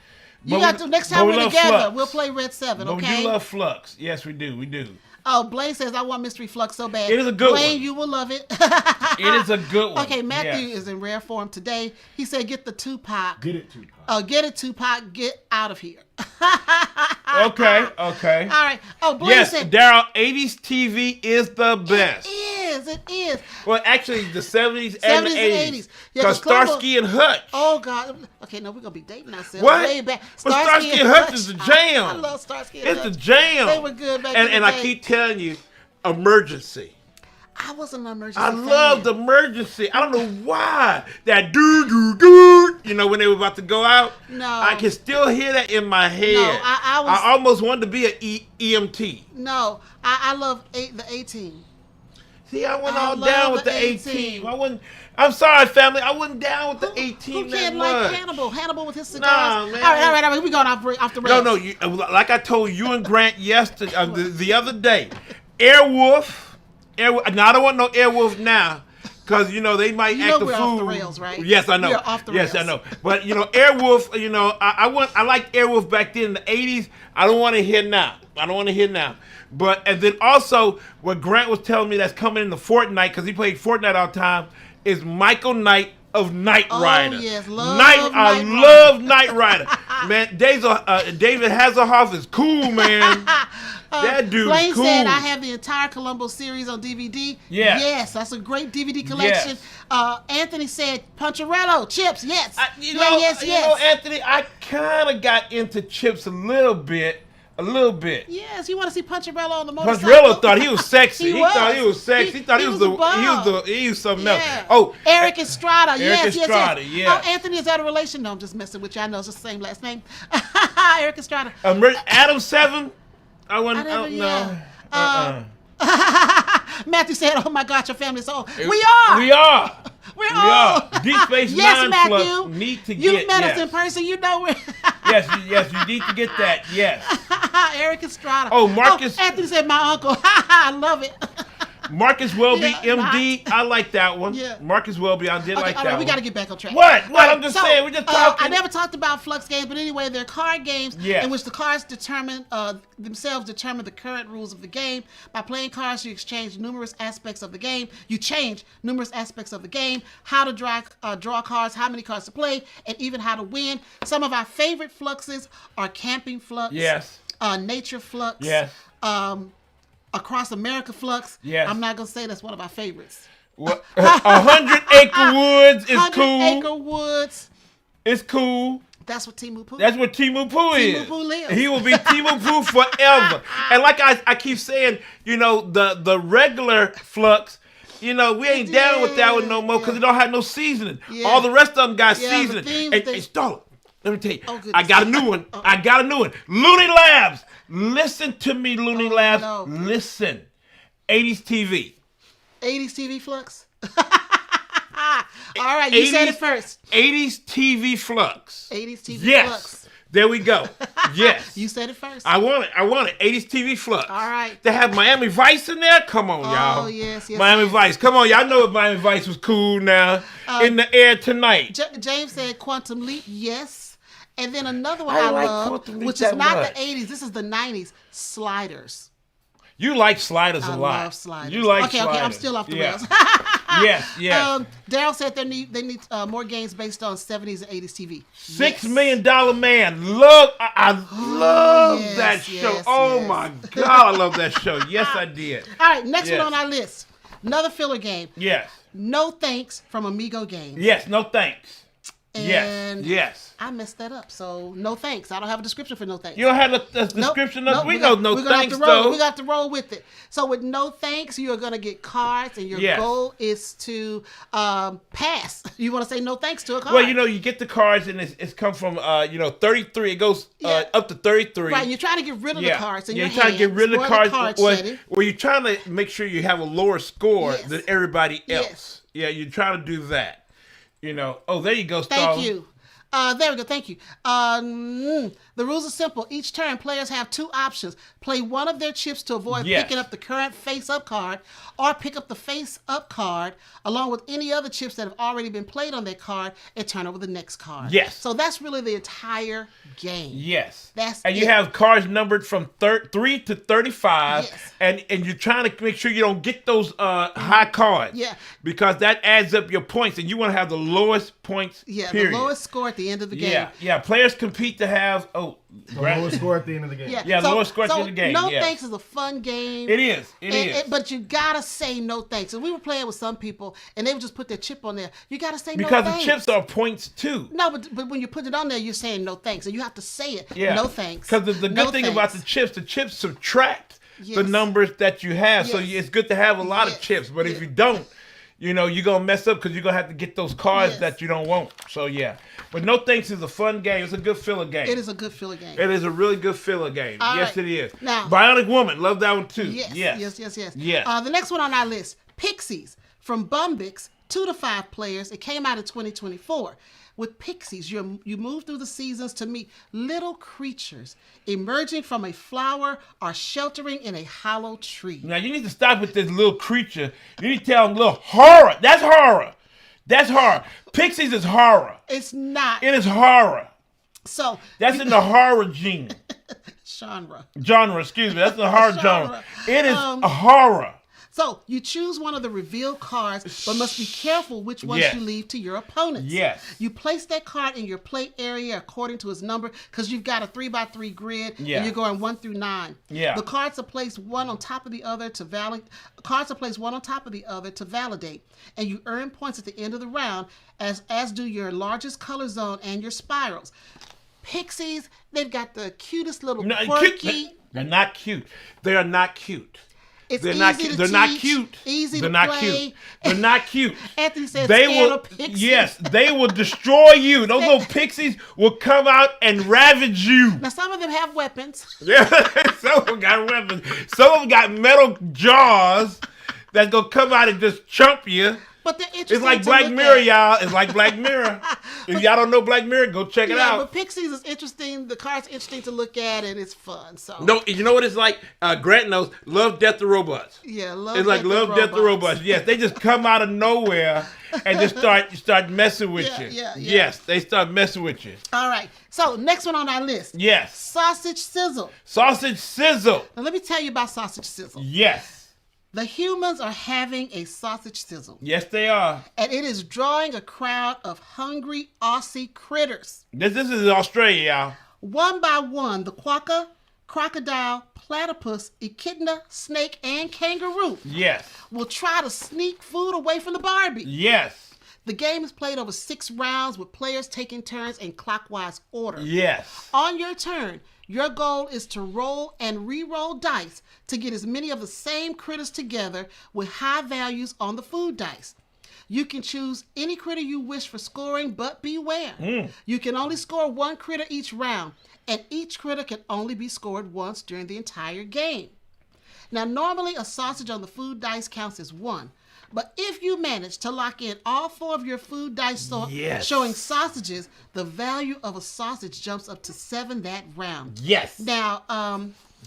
You got to next time we we're love together. Flux. We'll play Red 7. But Okay. we do love Flux. Yes, we do. We do. Oh, Blaine says I want Mystery Flux so bad. It is a good Blaine, one. you will love it. It is a good one. Okay, Matthew Yes. is in rare form today. He said, "Get the Tupac. Get it, Tupac. Get it, Tupac. Get out of here." Okay. All right. Oh, Blaine Yes, said, Daryl. 80s TV is the best. It is. Well, actually, the 70s and the 70s and 80s. 80s. Yeah, Because 'cause Columbo- Starsky and Hutch. Oh God. Okay, no, we're gonna be dating ourselves. What? Way back. But Starsky and Hutch is the jam. I love Starsky and It's Hutch. the jam. They were good back in And the I day. keep telling you, Emergency. I wasn't an emergency. I fan. loved Emergency. I don't know why. That doo, when they were about to go out. No. I can still hear that in my head. No, I was- I almost wanted to be an EMT. No, I love the 18. See, I went I all love down with the the 18. 18. I'm sorry, family. I wasn't down with the 18 Who that can't much. like Hannibal? Hannibal with his cigars. Nah, man. All right. We going off the rails. No. Like I told you and Grant yesterday, the other day, Airwolf. Now I don't want no Airwolf now. because they might You act know the we're fool. off the rails, right? Yes, I know. We're off the yes, I rails. know. But Airwolf. I liked Airwolf back then in the '80s. I don't want to hear now. But and then also what Grant was telling me that's coming in the Fortnite because he played Fortnite all the time is Michael Knight of Knight Rider. Oh yes, I love love Knight Rider. Man, David Hasselhoff is cool, man. That dude's Blaine cool. said I have the entire Columbo series on DVD. Yes. Yes, that's a great DVD collection. Anthony said Puncharello, chips, yes. Yes. Anthony, I kind of got into chips a little bit. Yes, you want to see Puncharello on the motorcycle? Puncharello thought he was sexy. He thought he was sexy. He thought he was something else. Oh, Eric Estrada. Yes. Yeah. Oh, Anthony, is that a relation? No, I'm just messing with you. I know it's the same last name. Eric Estrada. Adam 7. I don't know. Matthew said, "Oh my God, your family's old." We We are. Deep Space Yes, Nine Matthew. Plus need to You've get. met us in person. You know we're. yes, you need to get that. Yes. Eric Estrada. Oh, Marcus. Anthony said, "My uncle." I love it. Marcus Welby, Yeah, MD. I like that one. Yeah. Marcus Welby, I did like that one. We got to get back on track. What? All right, I'm just saying. We're just talking. I never talked about Flux games, but anyway, they're card games in which the cards determine the current rules of the game. By playing cards, you change numerous aspects of the game. How to draw cards, how many cards to play, and even how to win. Some of our favorite Fluxes are Camping Flux. Yes. Nature Flux. Yes. Across America Flux. Yes. I'm not gonna say that's one of our favorites. 100 Acre Woods is 100 cool. Acre Woods. It's cool. That's what Timu Poo. That's what Timu Poo is. Timu Poo lives. He will be Timu Poo forever. And like I keep saying, the regular Flux, we ain't down with that one no more because it don't have no seasoning. Yeah. All the rest of them got Yeah, seasoning. the Hey, Starla, let me tell you, Oh, goodness. I got a new one. Looney Labs. Listen to me, Looney Labs. no. Listen. 80s TV. 80s TV Flux. All right, you said it first. 80s TV Flux. 80s TV Yes. Flux. There we go. Yes. You said it first. I want it. 80s TV Flux. All right. They have Miami Vice in there? Come on, y'all. Oh, yes. Miami Vice. Come on, y'all know if Miami Vice was cool now. In the air tonight. James said Quantum Leap, yes. And then another one I I like love, Quantum Leap which that is not much. the 80s. This is the 90s. Sliders. You like sliders a lot. I love sliders. You like okay, sliders. Okay, I'm still off the rails. Yes. Daryl said they need more games based on 70s and 80s TV. $6 Million Man. I love yes, that show. yes, Oh yes. my God, I love that show. Yes, I did. All right, next Yes. one on our list. Another filler game. Yes. No Thanks from Amigo Games. Yes, no thanks. And Yes. I messed that up. So no thanks. I don't have a description for no thanks. You don't have a description of we know no we're gonna thanks have to roll. though. We got to roll with it. So with no thanks, you are gonna get cards, and your Yes. goal is to pass. You want to say no thanks to a card. Well, you get the cards and it's come from 33. It goes up to 33. Right, you're trying to get rid of the cards in your you're trying to get rid of the hand. cards. Setting. Well, you're trying to make sure you have a lower score Yes. than everybody else. Yes. Yeah, you're trying to do that. Oh, there you go, Thank Starla. you. There we go. Thank you. The rules are simple. Each turn, players have two options. Play one of their chips to avoid Yes. picking up the current face-up card, or pick up the face-up card along with any other chips that have already been played on that card and turn over the next card. Yes. So that's really the entire game. Yes. That's and you it. have cards numbered from 3 to 35, Yes. and you're trying to make sure you don't get those high cards. Yeah. Because that adds up your points, and you want to have the lowest points. Yeah, period. the lowest score at the end of the game. Yeah. Players compete to have The lowest score at the end of the game. Yeah, the lowest score at the end of the game, No yes. Thanks is a fun game. It is. It is. But you gotta say no thanks. And we were playing with some people, and they would just put their chip on there. You gotta say Because no the thanks. chips are points too. No, but when you put it on there, you're saying no thanks, and you have to say it. Yeah. No thanks. Because the No good thing about thanks. the chips subtract the Yes. numbers that you have. So Yes. it's good to have a lot of Yes. chips. But if Yes. you don't, you're going to mess up because you're going to have to get those cards Yes. that you don't want. So, yeah. But No Thanks is a fun game. It's a good filler game. It is a good filler game. It is a really good filler game. All Yes, right. it is. Now- Bionic Woman. Love that one too. Yes. Yes. Yes. Yes. The next one on our list, Pixies from Bumbix 2 to 5 players. It came out in 2024. With Pixies, you move through the seasons to meet little creatures emerging from a flower or sheltering in a hollow tree. Now, you need to stop with this little creature. You need to tell them little horror. That's horror. That's horror. Pixies is horror. It's not. It is horror. So That's in the horror genre. Excuse me. That's the horror genre. It is a horror. So you choose one of the reveal cards, but must be careful which ones you leave to your opponents. Yes. You place that card in your play area according to its number, because you've got a 3x3 grid, and you're going 1 through 9. Yeah. The cards are placed one on top of the other to validate. And you earn points at the end of the round, as do your largest color zone and your spirals. Pixies, they've got the cutest little quirky. They're not cute. They are not cute. It's They're easy not to cute. They're teach, not cute. Easy They're to not play. cute. They're not cute. Anthony says they scared will. of pixies. Yes, they will destroy you. Those little pixies will come out and ravage you. Now some of them have weapons. Yeah, some of them got weapons. Some of them got metal jaws that's gonna come out and just chomp you. But they're interesting. It's like Black Mirror, y'all. It's like Black Mirror. If y'all don't know Black Mirror, go check it out. But Pixies is interesting. The card's interesting to look at, and it's fun. So no, you know what it's like? Grant knows. Love, Death to Robots. Yeah, Love. It's like Love, Death to Robots. Yes, they just come out of nowhere and just start messing with you. Yeah. Yes, they start messing with you. All right. So next one on our list. Yes. Sausage Sizzle. Sausage Sizzle. Now let me tell you about Sausage Sizzle. Yes. The humans are having a sausage sizzle. Yes, they are. And it is drawing a crowd of hungry Aussie critters. This is Australia, y'all. One by one, the quokka, crocodile, platypus, echidna, snake, and kangaroo will try to sneak food away from the Barbie. Yes. The game is played over 6 rounds with players taking turns in clockwise order. Yes. On your turn, your goal is to roll and re-roll dice to get as many of the same critters together with high values on the food dice. You can choose any critter you wish for scoring, but beware. You can only score 1 critter each round, and each critter can only be scored once during the entire game. Now, normally a sausage on the food dice counts as 1. But if you manage to lock in all 4 of your food dice showing sausages, the value of a sausage jumps up to 7 that round. Yes. Now,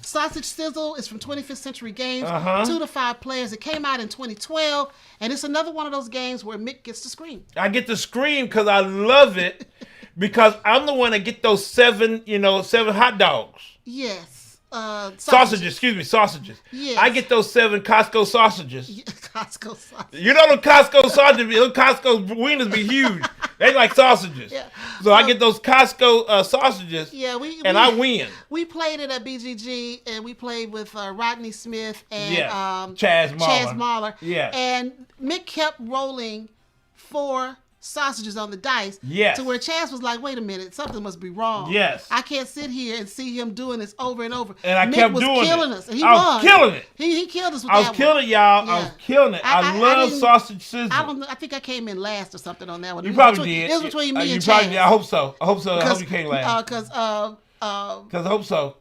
Sausage Sizzle is from 25th Century Games, 2 to 5 players. It came out in 2012, and it's another one of those games where Mick gets to scream. I get to scream because I love it, because I'm the one that get those 7 hot dogs. Yes. Sausages. Yes. I get those 7 Costco sausages. Costco sausages. You know the Costco sausages, those Costco wieners be huge. They like sausages. Yeah. So I get those Costco sausages, I win. We played it at BGG, and we played with Rodney Smith and Chaz Mahler. Yeah. And Mick kept rolling 4 sausages on the dice to where Chaz was like, wait a minute, something must be wrong. Yes. I can't sit here and see him doing this over and over. And I Mick kept was doing killing it. us. And he I won. was killing it. He killed us with I that was killing it, y'all. Yeah. I was killing it. I love Sausage Sizzle. I think I came in last or something on that one. You probably did. It was between me and Chaz. Probably did. I hope so. I hope you came last. Because I hope so.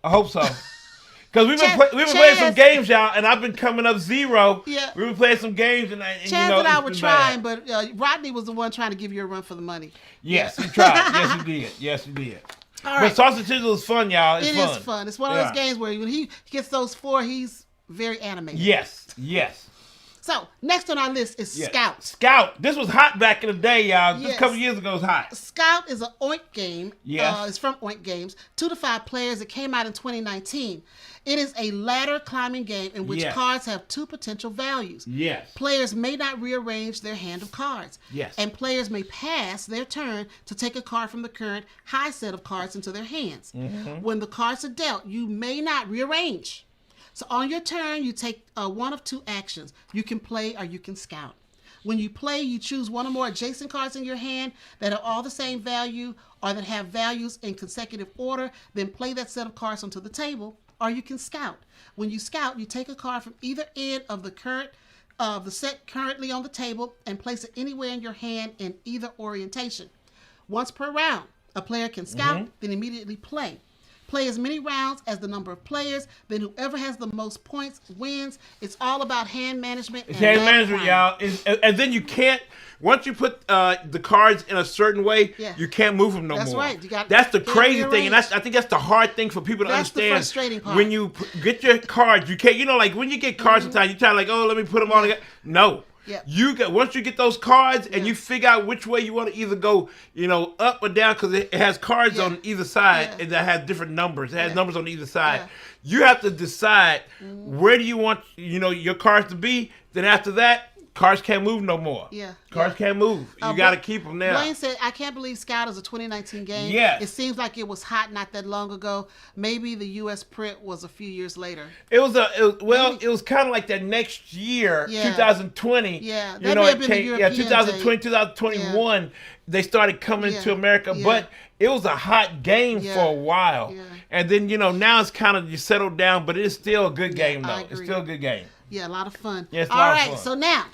Because we've been playing some games, y'all, and I've been coming up 0. Yeah. We've been playing some games, and Chaz and I were trying, but Rodney was the one trying to give you a run for the money. Yes, he tried. Yes, he did. All right. But Sausage Sizzle is fun, y'all. It is fun. It's one of those games where when he gets those 4, he's very animated. Yes. So, next on our list is Scout. Scout. This was hot back in the day, y'all. Just a couple years ago, it was hot. Scout is an Oink game. Yes. It's from Oink Games. 2 to 5 players. It came out in 2019. It is a ladder climbing game in which cards have 2 potential values. Yes. Players may not rearrange their hand of cards. Yes. And players may pass their turn to take a card from the current high set of cards into their hands. Mm-hmm. When the cards are dealt, you may not rearrange. So on your turn, you take one of 2 actions. You can play or you can scout. When you play, you choose one or more adjacent cards in your hand that are all the same value or that have values in consecutive order. Then play that set of cards onto the table, or you can scout. When you scout, you take a card from either end of the set currently on the table and place it anywhere in your hand in either orientation. Once per round, a player can scout, then immediately play. Play as many rounds as the number of players. Then whoever has the most points wins. It's all about hand management. It's hand management, y'all. And then you can't. Once you put the cards in a certain way, you can't move them no more. That's right. That's the crazy thing, and I think that's the hard thing for people to understand. That's the frustrating part. When you get your cards, you can't. You know, like when you get cards, sometimes you try like, oh, let me put them all together. No. Yep. Once you get those cards and you figure out which way you want to either go, up or down, because it has cards on either side and that has different numbers. It has numbers on either side. You have to decide where do you want your cards to be. Then after that, cards can't move no more. Cards can't move. You got to keep them there. Blaine said, I can't believe Scout is a 2019 game. Yes. It seems like it was hot not that long ago. Maybe the U.S. print was a few years later. It was kind of like that next year, 2020. Yeah, that may have been the European 2020, 2021, they started coming to America. But it was a hot game for a while. And then, now it's kind of, you settled down, but it's still a good game, though. It's still a good game. Yeah, a lot of fun. Yeah, it's a lot of fun. So now,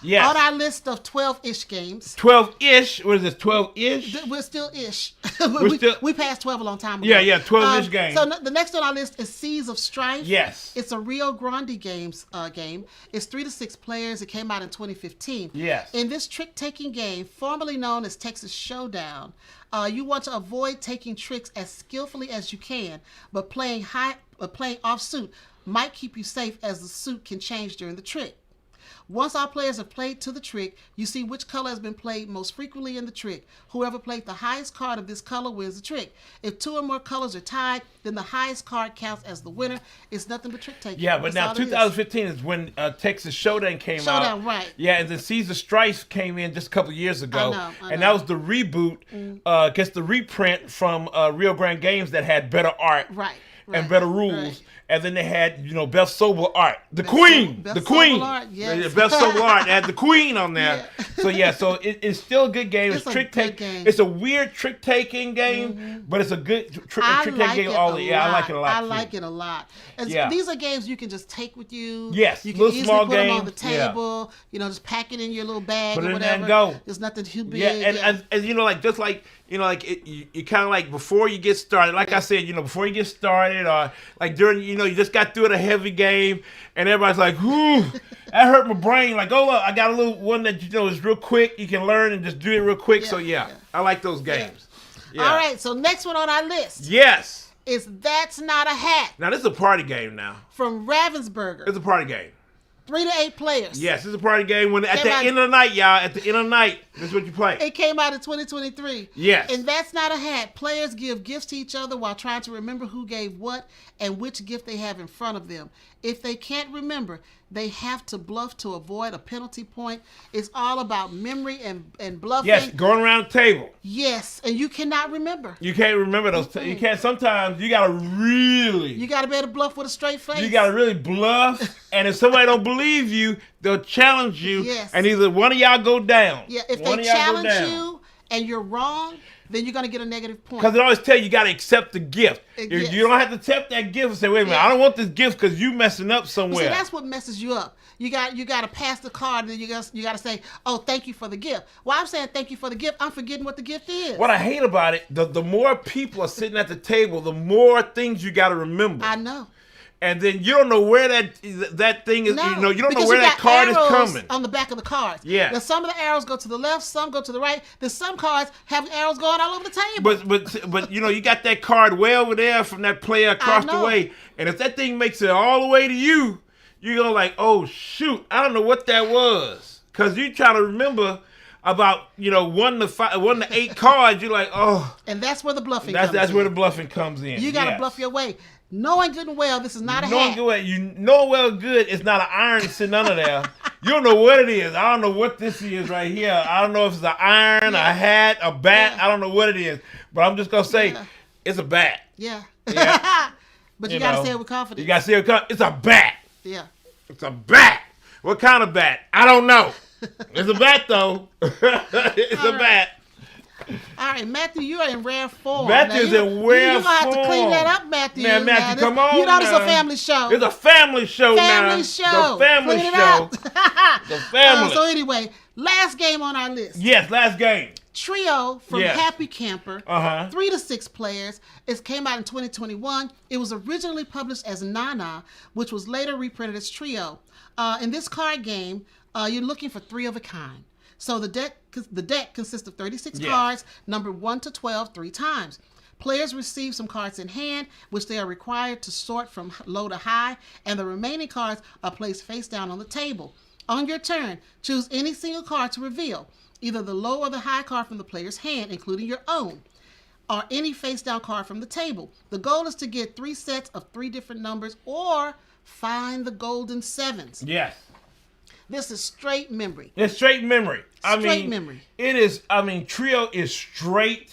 yes. on our list of 12-ish games. 12-ish? What is this, 12-ish? We're still ish. We passed 12 a long time ago. Yeah, 12-ish games. So the next on our list is Seas of Strife. Yes. It's a Rio Grande game. It's 3 to 6 players. It came out in 2015. Yes. In this trick-taking game, formerly known as Texas Showdown, you want to avoid taking tricks as skillfully as you can, but playing off suit might keep you safe, as the suit can change during the trick. Once all players have played to the trick, you see which color has been played most frequently in the trick. Whoever played the highest card of this color wins the trick. If 2 or more colors are tied, then the highest card counts as the winner. It's nothing but trick taking. Yeah, but now 2015 is when Texas Showdown came out. Showdown, right. Yeah, and the Seas of Strife came in just a couple years ago. I know. And that was the reboot, the reprint from Rio Grande Games that had better art. Right. And better rules. Right. And then they had, best sober art. The queen. Best sober art, yes. The best sober art. They had the queen on there. Yeah. So it's still a good game. It's a trick good game. It's a weird trick-taking game, but it's a good trick-taking game. I like it a lot. I like it a lot. These are games you can just take with you. Yes, you can little easily small put games. them on the table. Just pack it in your little bag Put or it in there whatever. and go. There's nothing too big. Yeah, and you kind of like before you get started, like I said, before you get started, or like during, you just got through a heavy game, and everybody's like, "Whoo, that hurt my brain." Like, oh look, I got a little one that is real quick. You can learn and just do it real quick. So I like those games. Yeah. All right, so next one on our list. Yes. Is That's Not a Hat. Now this is a party game. Now from Ravensburger. It's a party game. 3 to 8 players. Yes, it's a party game. When at the end of the night, y'all. At the end of the night, this is what you play. It came out in 2023. Yes. And That's Not a Hat. Players give gifts to each other while trying to remember who gave what and which gift they have in front of them. If they can't remember, they have to bluff to avoid a penalty point. It's all about memory and bluffing. Yes, going around the table. Yes, and you cannot remember. You can't remember those. You can't. Sometimes you gotta really. You gotta be able to bluff with a straight face. You gotta really bluff, and if somebody don't believe you, they'll challenge you. Yes. And either one of y'all go down. Yeah, if they challenge you and you're wrong, then you're going to get a negative point. Because it always tell you got to accept the gift. Yes. You don't have to accept that gift and say, wait a minute, I don't want this gift because you messing up somewhere. See, that's what messes you up. You got to pass the card, and then you got to say, oh, thank you for the gift. Well, I'm saying thank you for the gift. I'm forgetting what the gift is. What I hate about it, the more people are sitting at the table, the more things you got to remember. I know. And then you don't know where that thing is. No, you don't know where that card is coming. On the back of the cards. Yeah. Now some of the arrows go to the left, some go to the right. Then some cards have arrows going all over the table. But you got that card way over there from that player across the way. And if that thing makes it all the way to you, you're gonna like, oh shoot, I don't know what that was, because you try to remember about 1 to 8 cards. You're like, oh. And that's where the bluffing comes in. That's where the bluffing comes in. You got to bluff your way. Knowing good and well, this is not a hat. You know well good, it's not an iron sitting under there. You don't know what it is. I don't know what this is right here. I don't know if it's an iron, a hat, a bat. I don't know what it is. But I'm just going to say, it's a bat. Yeah. Yeah. But you got to say it with confidence. You got to say it with confidence. It's a bat. Yeah. It's a bat. What kind of bat? I don't know. It's a bat, though. It's a bat. All right, Matthew, you are in rare form. Matthew's in rare form. You're going to have to clean that up, Matthew. Man, Matthew, come on. You know it's a family show. It's a family show now. Family show. The family show. The family. So anyway, last game on our list. Yes, last game. Trio from Yes. Happy Camper, Uh-huh. 3 to 6 players. It came out in 2021. It was originally published as Nana, which was later reprinted as Trio. In this card game, you're looking for 3 of a kind. So the deck consists of 36 Yes. cards, numbered 1 to 12, 3 times. Players receive some cards in hand, which they are required to sort from low to high, and the remaining cards are placed face down on the table. On your turn, choose any single card to reveal, either the low or the high card from the player's hand, including your own, or any face down card from the table. The goal is to get 3 sets of 3 different numbers or find the golden 7s. Yes. This is straight memory. It's straight memory. Straight memory. It is, Trio is straight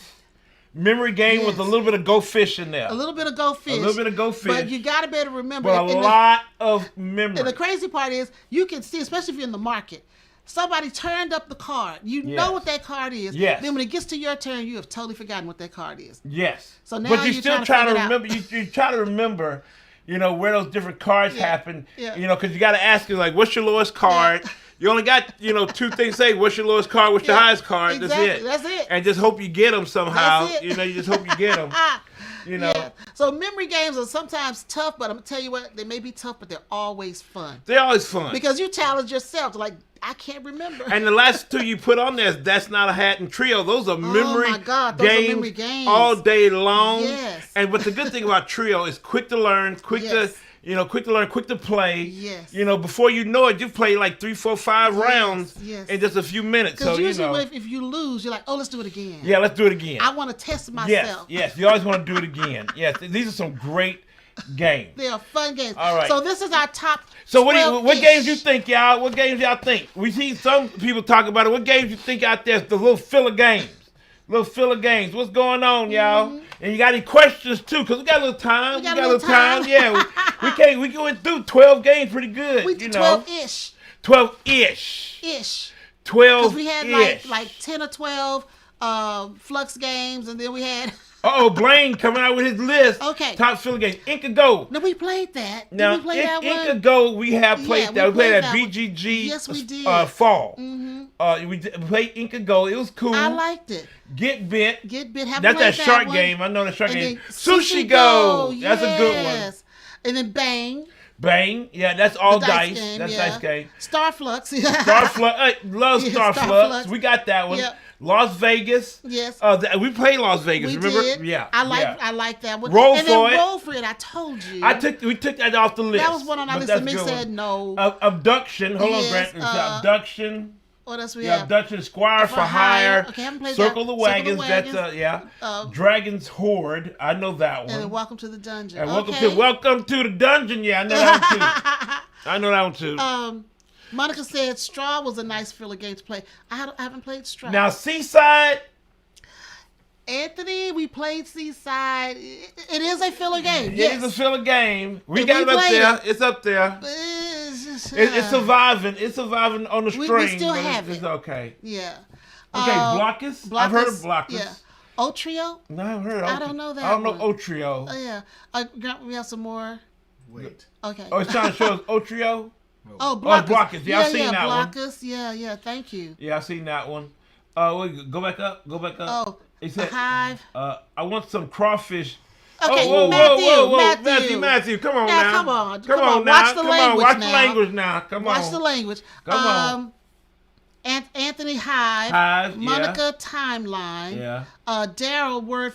memory game with a little bit of Go Fish in there. A little bit of Go Fish. A little bit of Go Fish. But you got to be able to remember. But a lot of memory. And the crazy part is, you can see, especially if you're in the market, somebody turned up the card. You know what that card is. Yes. Then when it gets to your turn, you have totally forgotten what that card is. Yes. So now but you you're still trying to remember. You try to remember, where those different cards happen. Yeah. Because you got to ask you, like, what's your lowest card? Yeah. You only got, 2 things say, what's your lowest card, what's your highest card, Exactly. that's it. That's it. And just hope you get them somehow. That's it. You just hope you get them. Yeah. So memory games are sometimes tough, but I'm going to tell you what, they may be tough, but they're always fun. They're always fun. Because you challenge yourself, like, I can't remember. And the last 2 you put on there is That's Not a Hat and Trio. Those are memory, my God, those are memory games. all day long. Yes. But the good thing about Trio is quick to learn, quick to learn, quick to play. Yes. Before you know it, you've played like 3, 4, 5 rounds yes. in just a few minutes. Because So usually if you lose, you're like, oh, let's do it again. Yeah, let's do it again. I want to test myself. Yes. You always want to do it again. Yes. These are some great games. They are fun games. All right. So this is our top. So what games you 12-ish. think, y'all? What games y'all think? We see some people talk about it. What games you think out there? The little filler games. What's going on, y'all? Mm-hmm. And you got any questions too? Because we got a little time. We got a little time. Yeah, we going through 12 games pretty good. We did 12-ish. 12-ish. Ish. 12. Because we had like 10 or 12 Flux games, and then we had. Blaine coming out with his list. Okay. Top filler games. Inca Go. No, we played that. Now, Did we play that Inca one? Go, we have played that. We played that at one. BGG. Yes, we did. Fall. Mm-hmm. We played Inca Go. It was cool. I liked it. Get Bit. Get Bit. Haven't That's played that shark one. game. I know that shark And game. then Sushi Go. That's a good one. Yes. And then Bang. Bang. Yeah, that's all The dice. game, That's yeah. dice game. Starflux. Starflux. Love Yeah, Starflux. Starflux. We got that one. Yep. Las Vegas. Yes. We played Las Vegas. We remember? did. Yeah. I like that one. Roll and for then it. Roll for it. I told you. We took that off the list. That was one on our but list. And that's Mick a good said one. no. Abduction. Hold on, Yes, Grant. Abduction. What else we Yeah, have? Abduction, Squire for Hire. Okay, I haven't played Circle that. the Wagons. Circle the That's Wagons. Dragon's Horde. I know that one. And then Welcome to the Dungeon. And okay. welcome to the dungeon. Yeah, I know that one too. Monica said Straw was a nice filler game to play. I haven't played Straw. Now Seaside. Anthony, we played Seaside. It is a filler game. It Yes. is a filler game. We And got we it up played there. it. It's up there. It's surviving. It's surviving on the string. We still but have it's it. okay. Yeah. Okay, Blockers. I've heard of Blockers. Yeah. Otrio? No, I've heard of I don't know that I don't know one. Otrio. Oh, yeah. Grant, we have some more. Wait. Okay. Oh, it's trying to show us Otrio? Oh, Blockers. Blockers. Yeah, I've seen that one. Blockers. Yeah. Thank you. Yeah, I've seen that one. Go back up. Oh, It the said, Hive. I want some crawfish. Okay, whoa, Matthew. Come on now. Come on. Come on now. Watch the Come language on. Watch now. the language now. Come on. Watch the language. Come on. Anthony Hive. Hive, Monica Timeline. Yeah. Daryl Word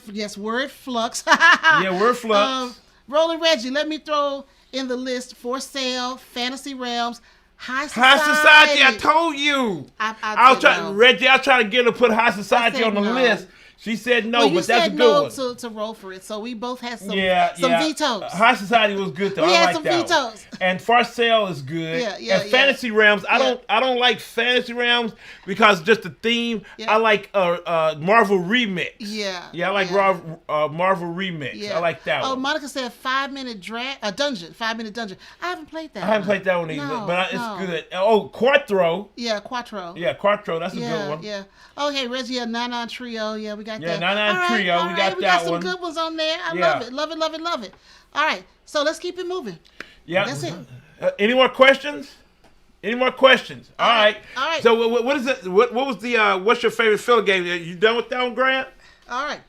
Flux. Yeah, Word Flux. Roland Reggie, let me throw in the list For Sale, Fantasy Realms, High Society. High Society, I told you. I was trying, Reggie, I was trying to get her to put High Society on the list. She said no, well, you but that's said a good no one. to roll for it, so we both had some some vetoes. High Society was good though. We I had like some that vetoes. One. And Far Sale is good. Yeah. And Fantasy Realms, I don't like Fantasy Realms because just the theme. Yeah. I like Marvel Remix. Yeah. Yeah, I like Marvel Remix. Yeah. I like that one. Oh, Monica said 5-minute dungeon. 5-minute dungeon. I haven't played that. I haven't played that one either, No, but no. it's good. Oh, Quattro. Yeah, Quattro. Yeah, Quattro. That's a good one. Yeah. Okay, Reggie, Nana Trio. Yeah, we got that. Nana Trio. All We right, got we that got some one. good ones on there. I Yeah. love it. All right, so let's keep it moving. Yeah. That's it. Any more questions? Any more questions? All right. All right. So what is it? What was the what's your favorite filler game? You done with that one, Grant? All right.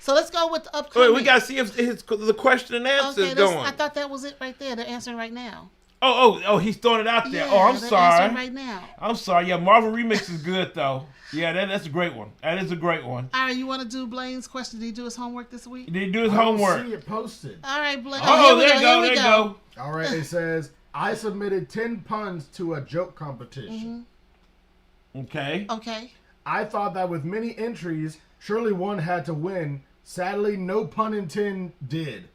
So let's go with the upcoming. Wait, we gotta see if the question and answer is going. I thought that was it right there. They're answering right now. Oh, he's throwing it out there. Yeah, Oh, I'm they're sorry. answering right now. I'm sorry. Yeah, Marvel Remix is good though. Yeah, that's a great one. That is a great one. All right, you want to do Blaine's question? Did he do his homework this week? Did he do his I don't homework? see it posted. All right, Blaine. Oh, here there we you go. All right, it says, I submitted 10 puns to a joke competition. Okay. Okay. I thought that with many entries, surely one had to win. Sadly, no pun intended.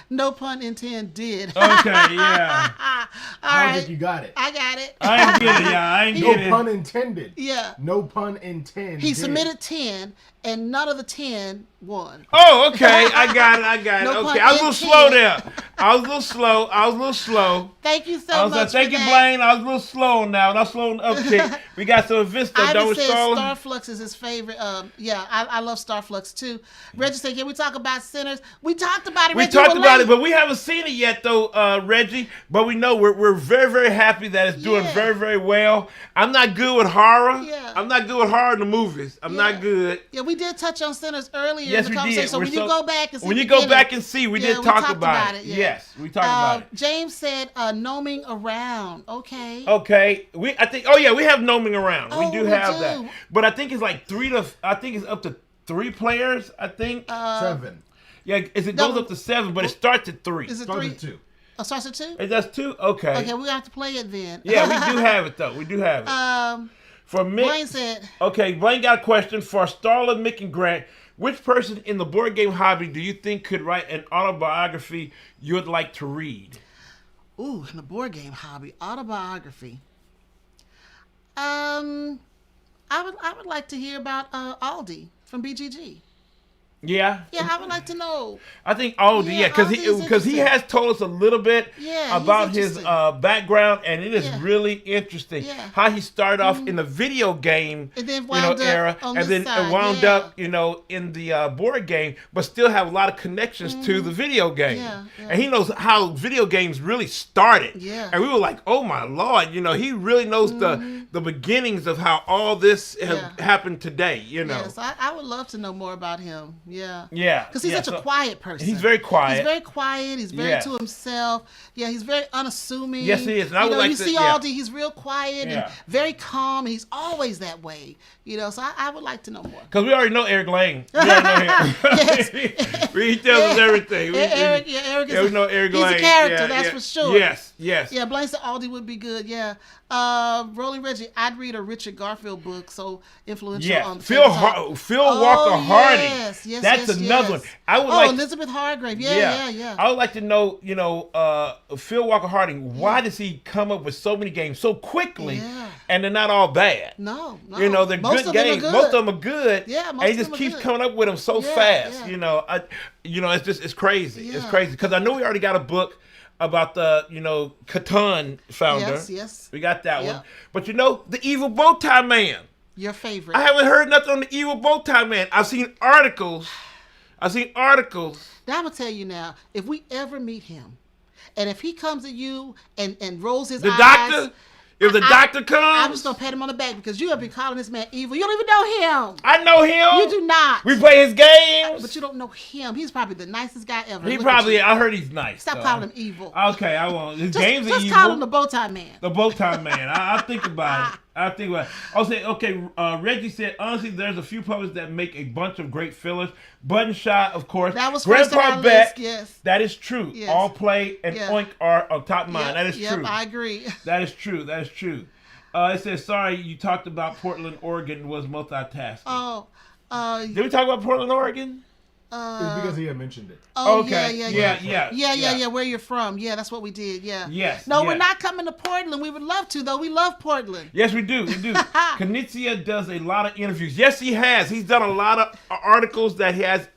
No pun intended. Okay, yeah. All I right. think you got it. I got it. I ain't get it. Yeah, I ain't No get it. pun intended. Yeah. No pun intended. He submitted 10, and none of the 10 won. Oh, okay. I got it. No Okay, pun I was a little slow intended. there. I was a little slow. Thank you so I was much. like, thank for you, that. Blaine. I was a little slow now. Not slow on the uptick. We got some Vista. Ivan Don't says install. Starflux is his favorite. Yeah, I love Starflux too. Reggie said, can we talk about Sinners? We talked about it. We Reggie, talked you were about late. it, but we haven't seen it yet, though, Reggie. But we know we're very, very happy that it's doing Yeah. very, very well. I'm not good with horror. Yeah. I'm not good with horror in the movies. I'm not good. Yeah, we did touch on Sinners earlier Yes, in the we conversation. did. So when you go back and see when the you go beginning- back and see, we Yeah, did we talk talked about it. yeah. Yes, we talked about it. James said, "Gnoming around." Okay. Okay, I think. Oh yeah, we have gnoming around. Oh, we do we have do. that, but I think it's like I think it's up to 3 players. I think. 7. Yeah, it no, goes up to 7, but it starts at 3. Is it Started 3? 2. Oh, starts at 2? It does 2. Okay. Okay, we have to play it then. Yeah, we do have it though. We do have it. For Mick, Blaine said, okay, Blaine got a question for Starla, Mick, and Grant. Which person in the board game hobby do you think could write an autobiography you would like to read? "Ooh, in the board game hobby, autobiography." I would like to hear about Aldi from BGG. Yeah. Yeah, I would like to know. I think Aldi, Yeah, because Aldi is he interesting. has told us a little bit Yeah, he's about his interesting. background, and it is Yeah. really interesting Yeah. how he started off in the video game And then wound up era, on and this then side, wound yeah. up in the board game, but still have a lot of connections to the video game. Yeah, yeah. And he knows how video games really started. Yeah. And we were like, oh my Lord, he really knows the beginnings of how all this has Yeah. happened today. Yes, I would love to know more about him. Yeah. Yeah. Because he's Yeah, such a so- quiet person. He's very quiet. He's very quiet. He's very Yeah. to himself. Yeah, he's very unassuming. Yes, he is. And I would like you to- see yeah. Aldi, he's real quiet Yeah. and very calm. And he's always that way. So I would like to know more. Because we already know Eric Lang. We already know him. Yes. he tells us everything. Eric is we know Eric he's Lang. a character, Yeah, that's yeah. for sure. Yes. Yeah, Blaine said Aldi would be good. Yeah. Rolling Reggie, I'd read a Richard Garfield book, so influential Yes. on Phil Walker Hardy. Yes, That's another one. I would like. Elizabeth Hargrave. Yeah. I would like to know, Phil Walker Harding. Why does he come up with so many games so quickly, Yeah. and they're not all bad? No. They're Most good of them are games. good. Most of them are good. Yeah, most and he of just them are keeps good. coming up with them so Yeah, fast. yeah. It's crazy. It's Yeah. crazy because I know we already got a book about the Catan founder. Yes. We got that Yeah. one. But the evil bowtie man. Your favorite. I haven't heard nothing on the evil bowtie man. I've seen articles. Now, I'm gonna tell you now. If we ever meet him, and if he comes at you and rolls his The eyes, doctor. If the doctor comes, I'm just gonna pat him on the back because you have been calling this man evil. You don't even know him. I know him. You do not. We play his games. But you don't know him. He's probably the nicest guy ever. He Look at probably. you. I heard he's nice. Stop so. calling him evil. Okay, I won't. His games are Just evil. call him the Bowtie Man. The Bowtie Man. I'll think about it. I'll say, okay, Reggie said, honestly, there's a few publishers that make a bunch of great fillers. Button Shot, of course. That was first on our Beck. list, yes. That is true. Yes. All Play and Yeah. Oink are on top of mine. That is true. I agree. That is true. It says, sorry, you talked about Portland, Oregon was multitasking. Oh, Did we talk about Portland, Oregon? It's because he had mentioned it. Oh, Okay. yeah. Where you're from? Yeah, that's what we did. Yeah. Yes, No, yes. we're not coming to Portland. We would love to, though. We love Portland. Yes, we do. Knizia does a lot of interviews. Yes, he has. He's done a lot of articles that he has,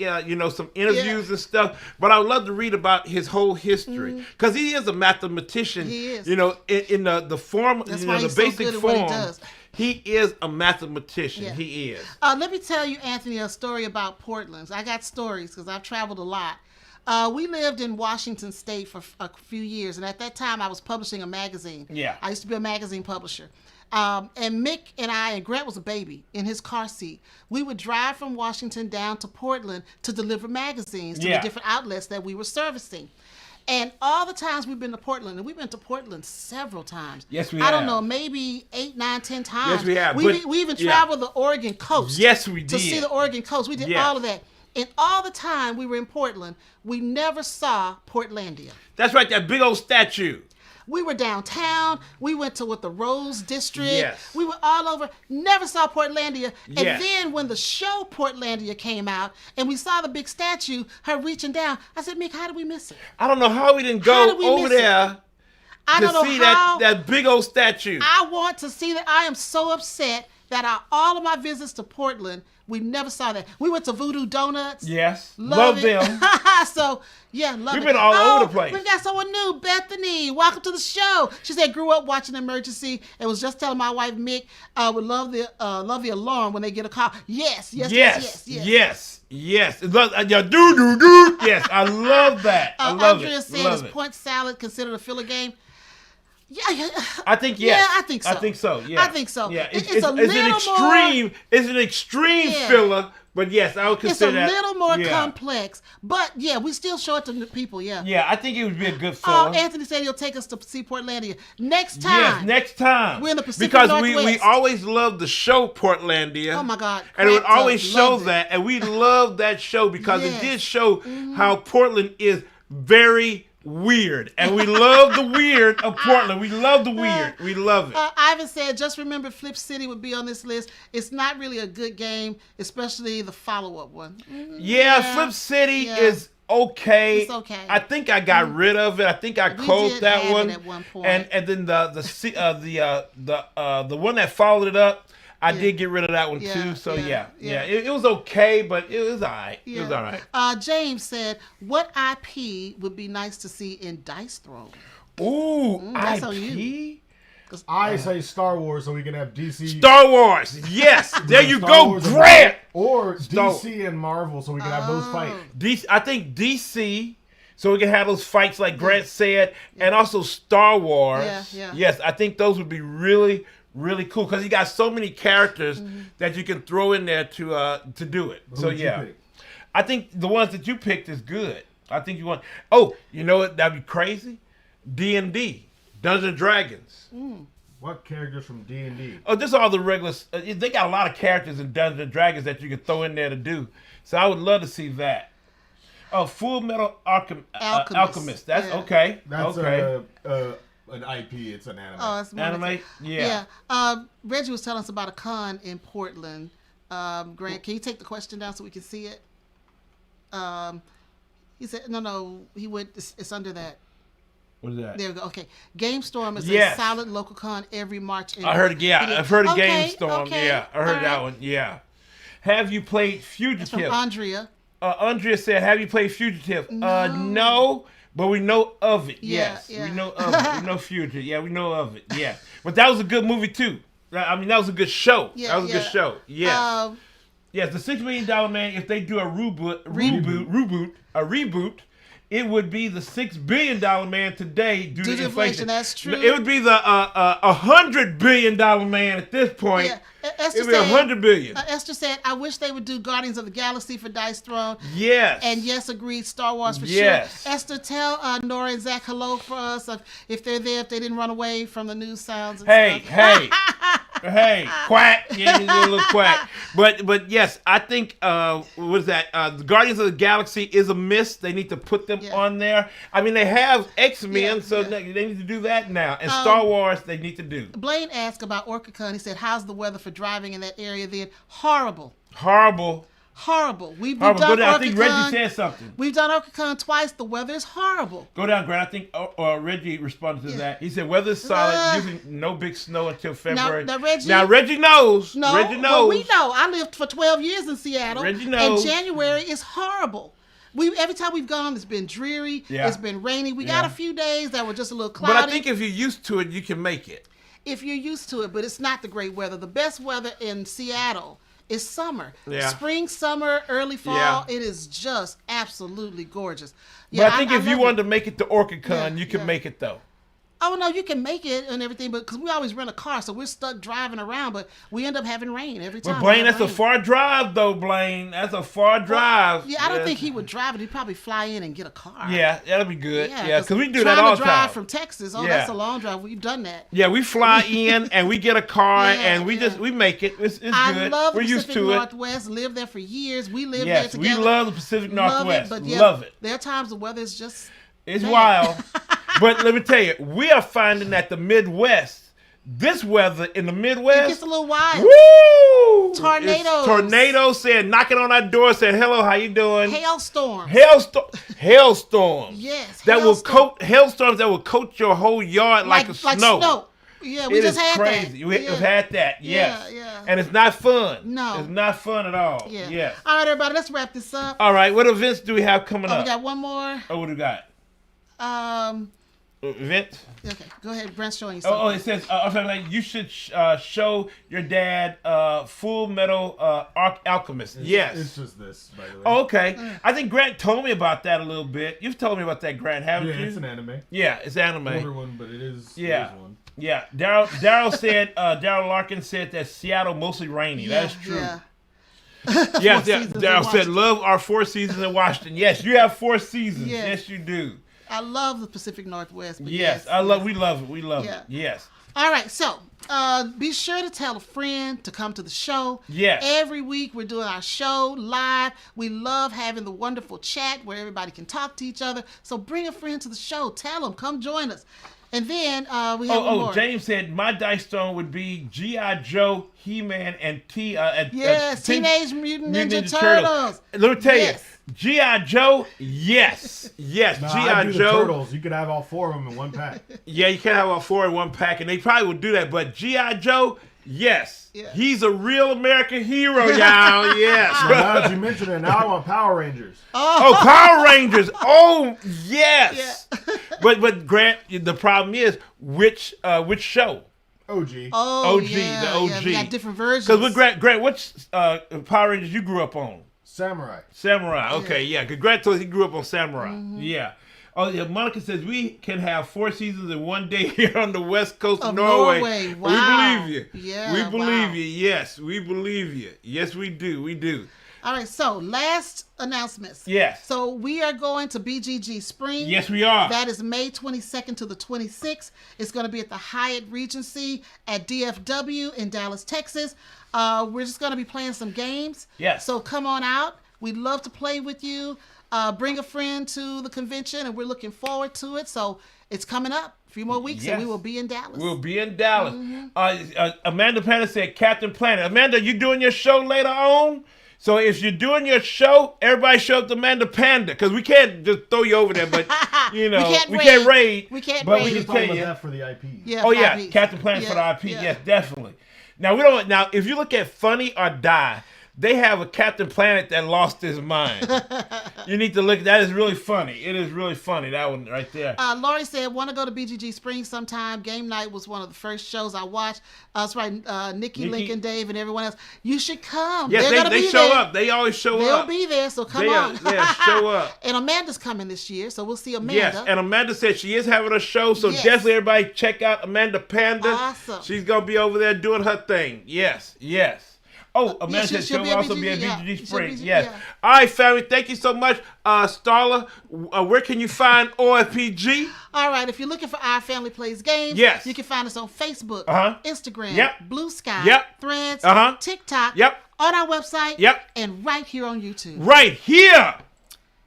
some interviews and stuff. But I would love to read about his whole history because he is a mathematician. He is. In the form, That's why the he's so basic good at what he form. does. He is a mathematician. Yeah. He is. Let me tell you, Anthony, a story about Portland. I got stories because I've traveled a lot. We lived in Washington State for a few years, and at that time, I was publishing a magazine. Yeah. I used to be a magazine publisher. And Mick and I, and Grant was a baby in his car seat. We would drive from Washington down to Portland to deliver magazines to the different outlets that we were servicing. And all the times we've been to Portland, and we've been to Portland several times. Yes, we I have. don't know, maybe 8, 9, 10 times. Yes, we have. We even traveled the Oregon coast. Yes, we did. To see the Oregon coast. We did all of that. And all the time we were in Portland, we never saw Portlandia. That's right, that big old statue. We were downtown. We went to the Rose District. Yes. We were all over. Never saw Portlandia. And Yes. then when the show Portlandia came out and we saw the big statue, her reaching down, I said, Mick, how did we miss it? I don't know how we didn't go over there I to don't know see how. that big old statue. I want to see that. I am so upset that all of my visits to Portland, we never saw that. We went to Voodoo Donuts. Yes. Love Love it. them. So, yeah, love it. We've been all over the place. We've got someone new, Bethany. Welcome to the show. She said, grew up watching Emergency and was just telling my wife, Mick, would love the alarm when they get a call. Yes. Yes. Yeah, do. Yes, I love that. I love Andrea it. said, Love is it. point salad considered a filler game? Yeah. I think yes. Yeah, I think so. I think so. Yeah. I think so. Yeah. It's It's a an little extreme. It's an extreme Yeah. filler, but yes, I would It's consider a that. little more yeah. complex. But, yeah, we still show it to the people, yeah. Yeah, I think it would be a good filler. Anthony said he'll take us to see Portlandia. Next time. Yes, next time. We're in the Pacific because Northwest. we always loved the show Portlandia. Oh, my God. And it would Cracked up. always show Loved it. that, and we loved that show because Yes. it did show how Portland is very weird, and we love the weird of Portland. We love the weird. We love it. Ivan said, just remember Flip City would be on this list. It's not really a good game, especially the follow-up one. Yeah, Flip City yeah. is okay. It's okay. I think I got rid of it. I think I closed did that have one. it at one point. And then the one that followed it up, I did get rid of that one Yeah, too. So yeah. it was okay, but it was alright. Yeah. It was alright. James said, what IP would be nice to see in Dice Throne? Ooh, that's on IP. I say Star Wars so we can have DC. Star Wars. Yes, there you Star go, Wars Grant. Or Star- DC and Marvel so we can have those fight. I think DC, so we can have those fights like Grant said, and also Star Wars. Yeah. Yes, I think those would be really, really cool because you got so many characters that you can throw in there to do it. So Who'd you yeah, pick? I think the ones that you picked is good. I think you want. Oh, you know what? That'd be crazy. D&D, Dungeons and Dragons. What characters from D&D? Oh, this is all the regular. They got a lot of characters in Dungeons and Dragons that you can throw in there to do. So I would love to see that. Oh, Full Metal Alchemist. That's okay. That's okay. an IP. It's an anime. Oh, it's Anime. Yeah. Reggie was telling us about a con in Portland. Grant, can you take the question down so we can see it? He said, no, he went, it's under that. What is that? There we go. Okay. Game Storm is Yes. a solid local con every March. I heard. Yeah, I've heard of Okay, Game Storm. okay, Yeah, I heard all that right. one. Yeah. Have you played It's from Fugitive? Andrea. Andrea said, "Have you played Fugitive?" No, but we know of it. Yeah, Yes, yeah. we know of it. We know Fugitive. Yeah, we know of it. Yeah, but that was a good movie too. I mean, that was a good show. Yeah, that was a good yeah. show. Yes. Yes, the $6 million Man. If they do a reboot, it would be the $6 billion Man today due to inflation. That's true. It would be the $100 billion Man at this point. Yeah. It Esther would be $100 billion. Esther said, I wish they would do Guardians of the Galaxy for Dice Throne. Yes. And yes, agreed, Star Wars for Yes. sure. Esther, tell Nora and Zach hello for us if they're there, if they didn't run away from the news sounds and stuff. Hey, quack. Yeah, he's a little quack. But yes, I think, what is that? The Guardians of the Galaxy is a miss. They need to put them on there. I mean, they have X-Men, so they need to do that now. And Star Wars, they need to do. Blaine asked about OrcaCon. He said, how's the weather for driving in that area then? Horrible. Horrible. We've Horrible. done Go down. I OrcaCon. think Reggie said something. We've done OrcaCon twice. The weather is horrible. Go down, Grant. I think Reggie responded to that. He said, weather's solid, usually no big snow until February. Now, Reggie knows. No, Reggie knows. well, we know. I lived for 12 years in Seattle. Reggie knows. And January is horrible. Every time we've gone, it's been dreary. Yeah. It's been rainy. We got a few days that were just a little cloudy. But I think if you're used to it, you can make it. If you're used to it, but it's not the great weather. The best weather in Seattle is summer. Yeah. Spring, summer, early fall. Yeah. It is just absolutely gorgeous. But I think if you love wanted it. to make it to OrchidCon, Yeah, you can yeah. make it though. Oh no, you can make it and everything, but because we always rent a car, so we're stuck driving around. But we end up having rain every time. But Blaine, we have that's a rain. far drive though, Blaine. That's a far drive. Yeah, I don't Yes. think he would drive it. He'd probably fly in and get a car. Yeah, that'll be good. Yeah, because we do trying that all to the drive time. from Texas. Oh, Yeah. that's a long drive. We've done that. Yeah, we fly in and we get a car Yeah, and we yeah. we make it. It's I good. love We're the used Pacific to it. Northwest. Lived there for years. We lived Yes, there we together. love the Pacific Northwest. Love it, but yeah, Love it. there are times the weather is just It's bad. wild. But let me tell you, we are finding that the Midwest, this weather in the It Midwest, gets a little wild. woo! Tornadoes. It's tornadoes saying, knocking on our door saying, hello, how you doing? Hailstorms. Hailstorms. Yes, That will hailstorm. hailstorms that will coat your whole yard like a snow. Yeah, we It just is had crazy. that. We've had that, yes. Yeah, yeah. And it's not fun. No. It's not fun at all. Yeah. Yes. All right, everybody, let's wrap this up. All right, what events do we have coming We up? got one more. Oh, what do we got? Events? Okay, go ahead. Brent's showing you Oh, something. it says, you should show your dad Full Metal Alchemist. Yes. It's just this, by the way. Oh, okay. I think Grant told me about that a little bit. You've told me about that, Grant, haven't Yeah, you? it's an anime. Yeah, it's anime. Older one, but it is. Yeah. It is one. Yeah. Daryl said, Daryl Larkin said that Seattle mostly rainy. that is true. Yeah. Yes, Four seasons in Daryl said, Washington. love our 4 seasons in Washington. Yes, you have 4 seasons. Yes. Yes, you do. I love the Pacific Northwest. But Yes, we love it. We love Yeah. it. Yes. All right, so be sure to tell a friend to come to the show. Yes. Every week we're doing our show live. We love having the wonderful chat where everybody can talk to each other. So bring a friend to the show. Tell them, come join us. And then we have one more. James said my dice stone would be G.I. Joe, He-Man, and Yes, Teenage Mutant Ninja Turtles. Let me tell Yes. you, G.I. Joe, yes. Yes, Nah, G.I. I do the Joe. turtles. You could have all 4 of them in one pack. Yeah, you can't have all 4 in one pack, and they probably would do that. But G.I. Joe, yes. Yeah. He's a real American hero, y'all. Yes. Now that you mentioned it, now I want Power Rangers. Oh, Power Rangers. Oh, yes. But Grant, the problem is which show? OG. Oh, OG, yeah, the OG. Yeah, we got different versions. Because with Grant, which Power Rangers you grew up on? Samurai. Samurai. Okay, yeah. Because Grant told us he grew up on Samurai. Mm-hmm. Yeah. Oh, yeah. Monica says we can have 4 seasons in one day here on the west coast of Of Norway. Norway. Wow. We believe you. Yeah, We believe wow. you. Yes, we believe you. Yes, we do. We do. All right, so last announcements. Yes. So we are going to BGG Spring. Yes, we are. That is May 22nd to the 26th. It's going to be at the Hyatt Regency at DFW in Dallas, Texas. We're just going to be playing some games. Yes. So come on out. We'd love to play with you. Bring a friend to the convention, and we're looking forward to it. So it's coming up. A few more weeks, Yes. and we will be in Dallas. We'll be in Dallas. Mm-hmm. Amanda Panda said Captain Planet. Amanda, you doing your show later on? So if you're doing your show, everybody show up to Amanda Panda, because we can't just throw you over there, but, you know, we can't raid. We can't but raid. we We can can talk tell about you. that for the IP. Yeah, Oh, yeah, 5 weeks. Captain Planet for the Yeah, IP. yeah. Yes, definitely. Now, if you look at Funny or Die, they have a Captain Planet that lost his mind. You need to look. That is really funny. It is really funny, that one right there. Laurie said, want to go to BGG Springs sometime. Game night was one of the first shows I watched. That's right, Nikki, Lincoln, Dave, and everyone else. You should come. Yes, They're gonna they be show there. up. They always show They'll up. be there, so come They on. show up. And Amanda's coming this year, so we'll see Amanda. Yes, and Amanda said she is having a show, so Yes. definitely everybody check out Amanda Panda. Awesome. She's going to be over there doing her thing. Yes. Oh, Amanda said she'll she'll be at also be BGG, at yeah. BGG She'll Springs. be- Yes. yeah. All right, family. Thank you so much. Starla, where can you find OFPG? All right, if you're looking for Our Family Plays Games, Yes. you can find us on Facebook, Uh-huh. Instagram, Yep. Blue Sky, Yep. Threads, Uh-huh. TikTok, Yep. on our website, Yep. and right here on YouTube. Right here.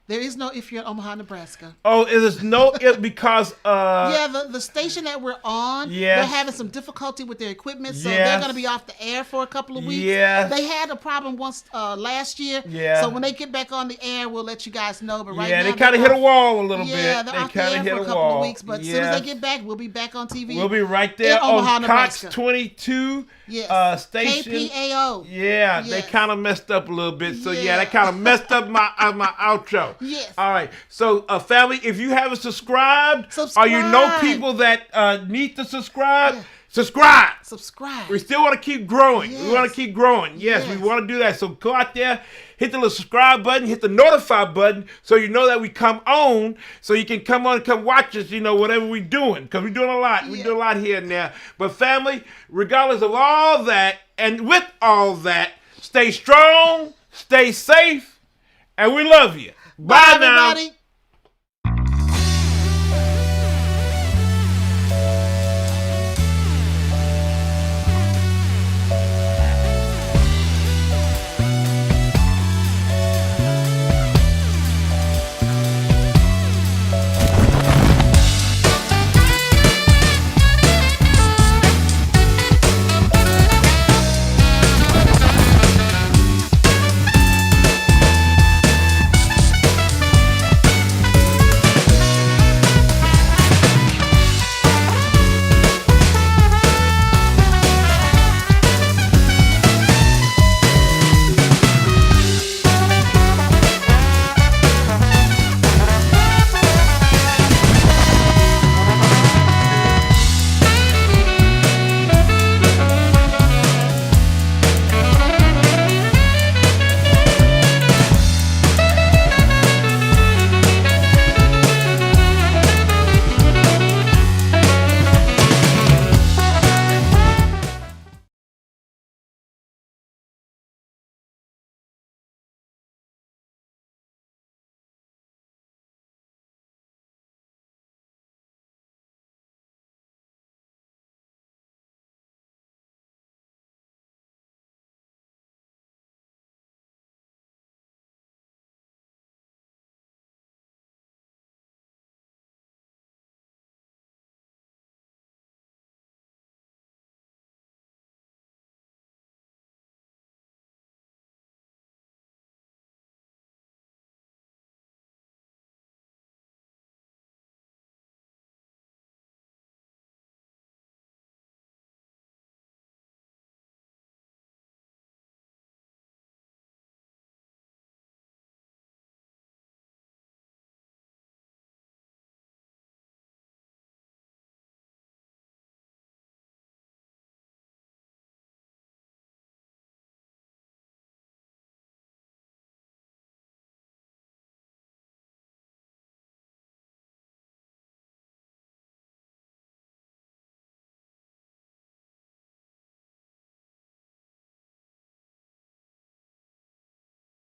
There is no if you're in Omaha, Nebraska. Oh, it is no it because Yeah, the station that we're on, Yes. they're having some difficulty with their equipment, so Yes. they're going to be off the air for a couple of weeks. Yes. They had a problem once last year, Yeah. so when they get back on the air, we'll let you guys know. But right yeah, now, they kind of they're hit a off- wall a little Yeah, bit. they're They off the air kind of hit for a a couple wall. of weeks, but as soon as they get back, we'll be back on TV. We'll be right there in Omaha, on Cox Nebraska. 22 Yes. station. KPAO. Yeah, they Yes. kind of messed up a little bit. So yeah, Yeah. that kind of messed up my outro. Yes. All right. So family, if you haven't subscribed, or you know Subscribe. people that need to subscribe, Subscribe. Subscribe. We still want to keep growing. Yes. We want to keep growing. Yes, we Yes. want to do that. So go out there, hit the little subscribe button, hit the notify button, so you know that we come on, so you can come on and come watch us, whatever we're doing, because we're doing a lot. We do a lot here and there. But family, regardless of all that, and with all that, stay strong, stay safe, and we love you. Bye now. Everybody.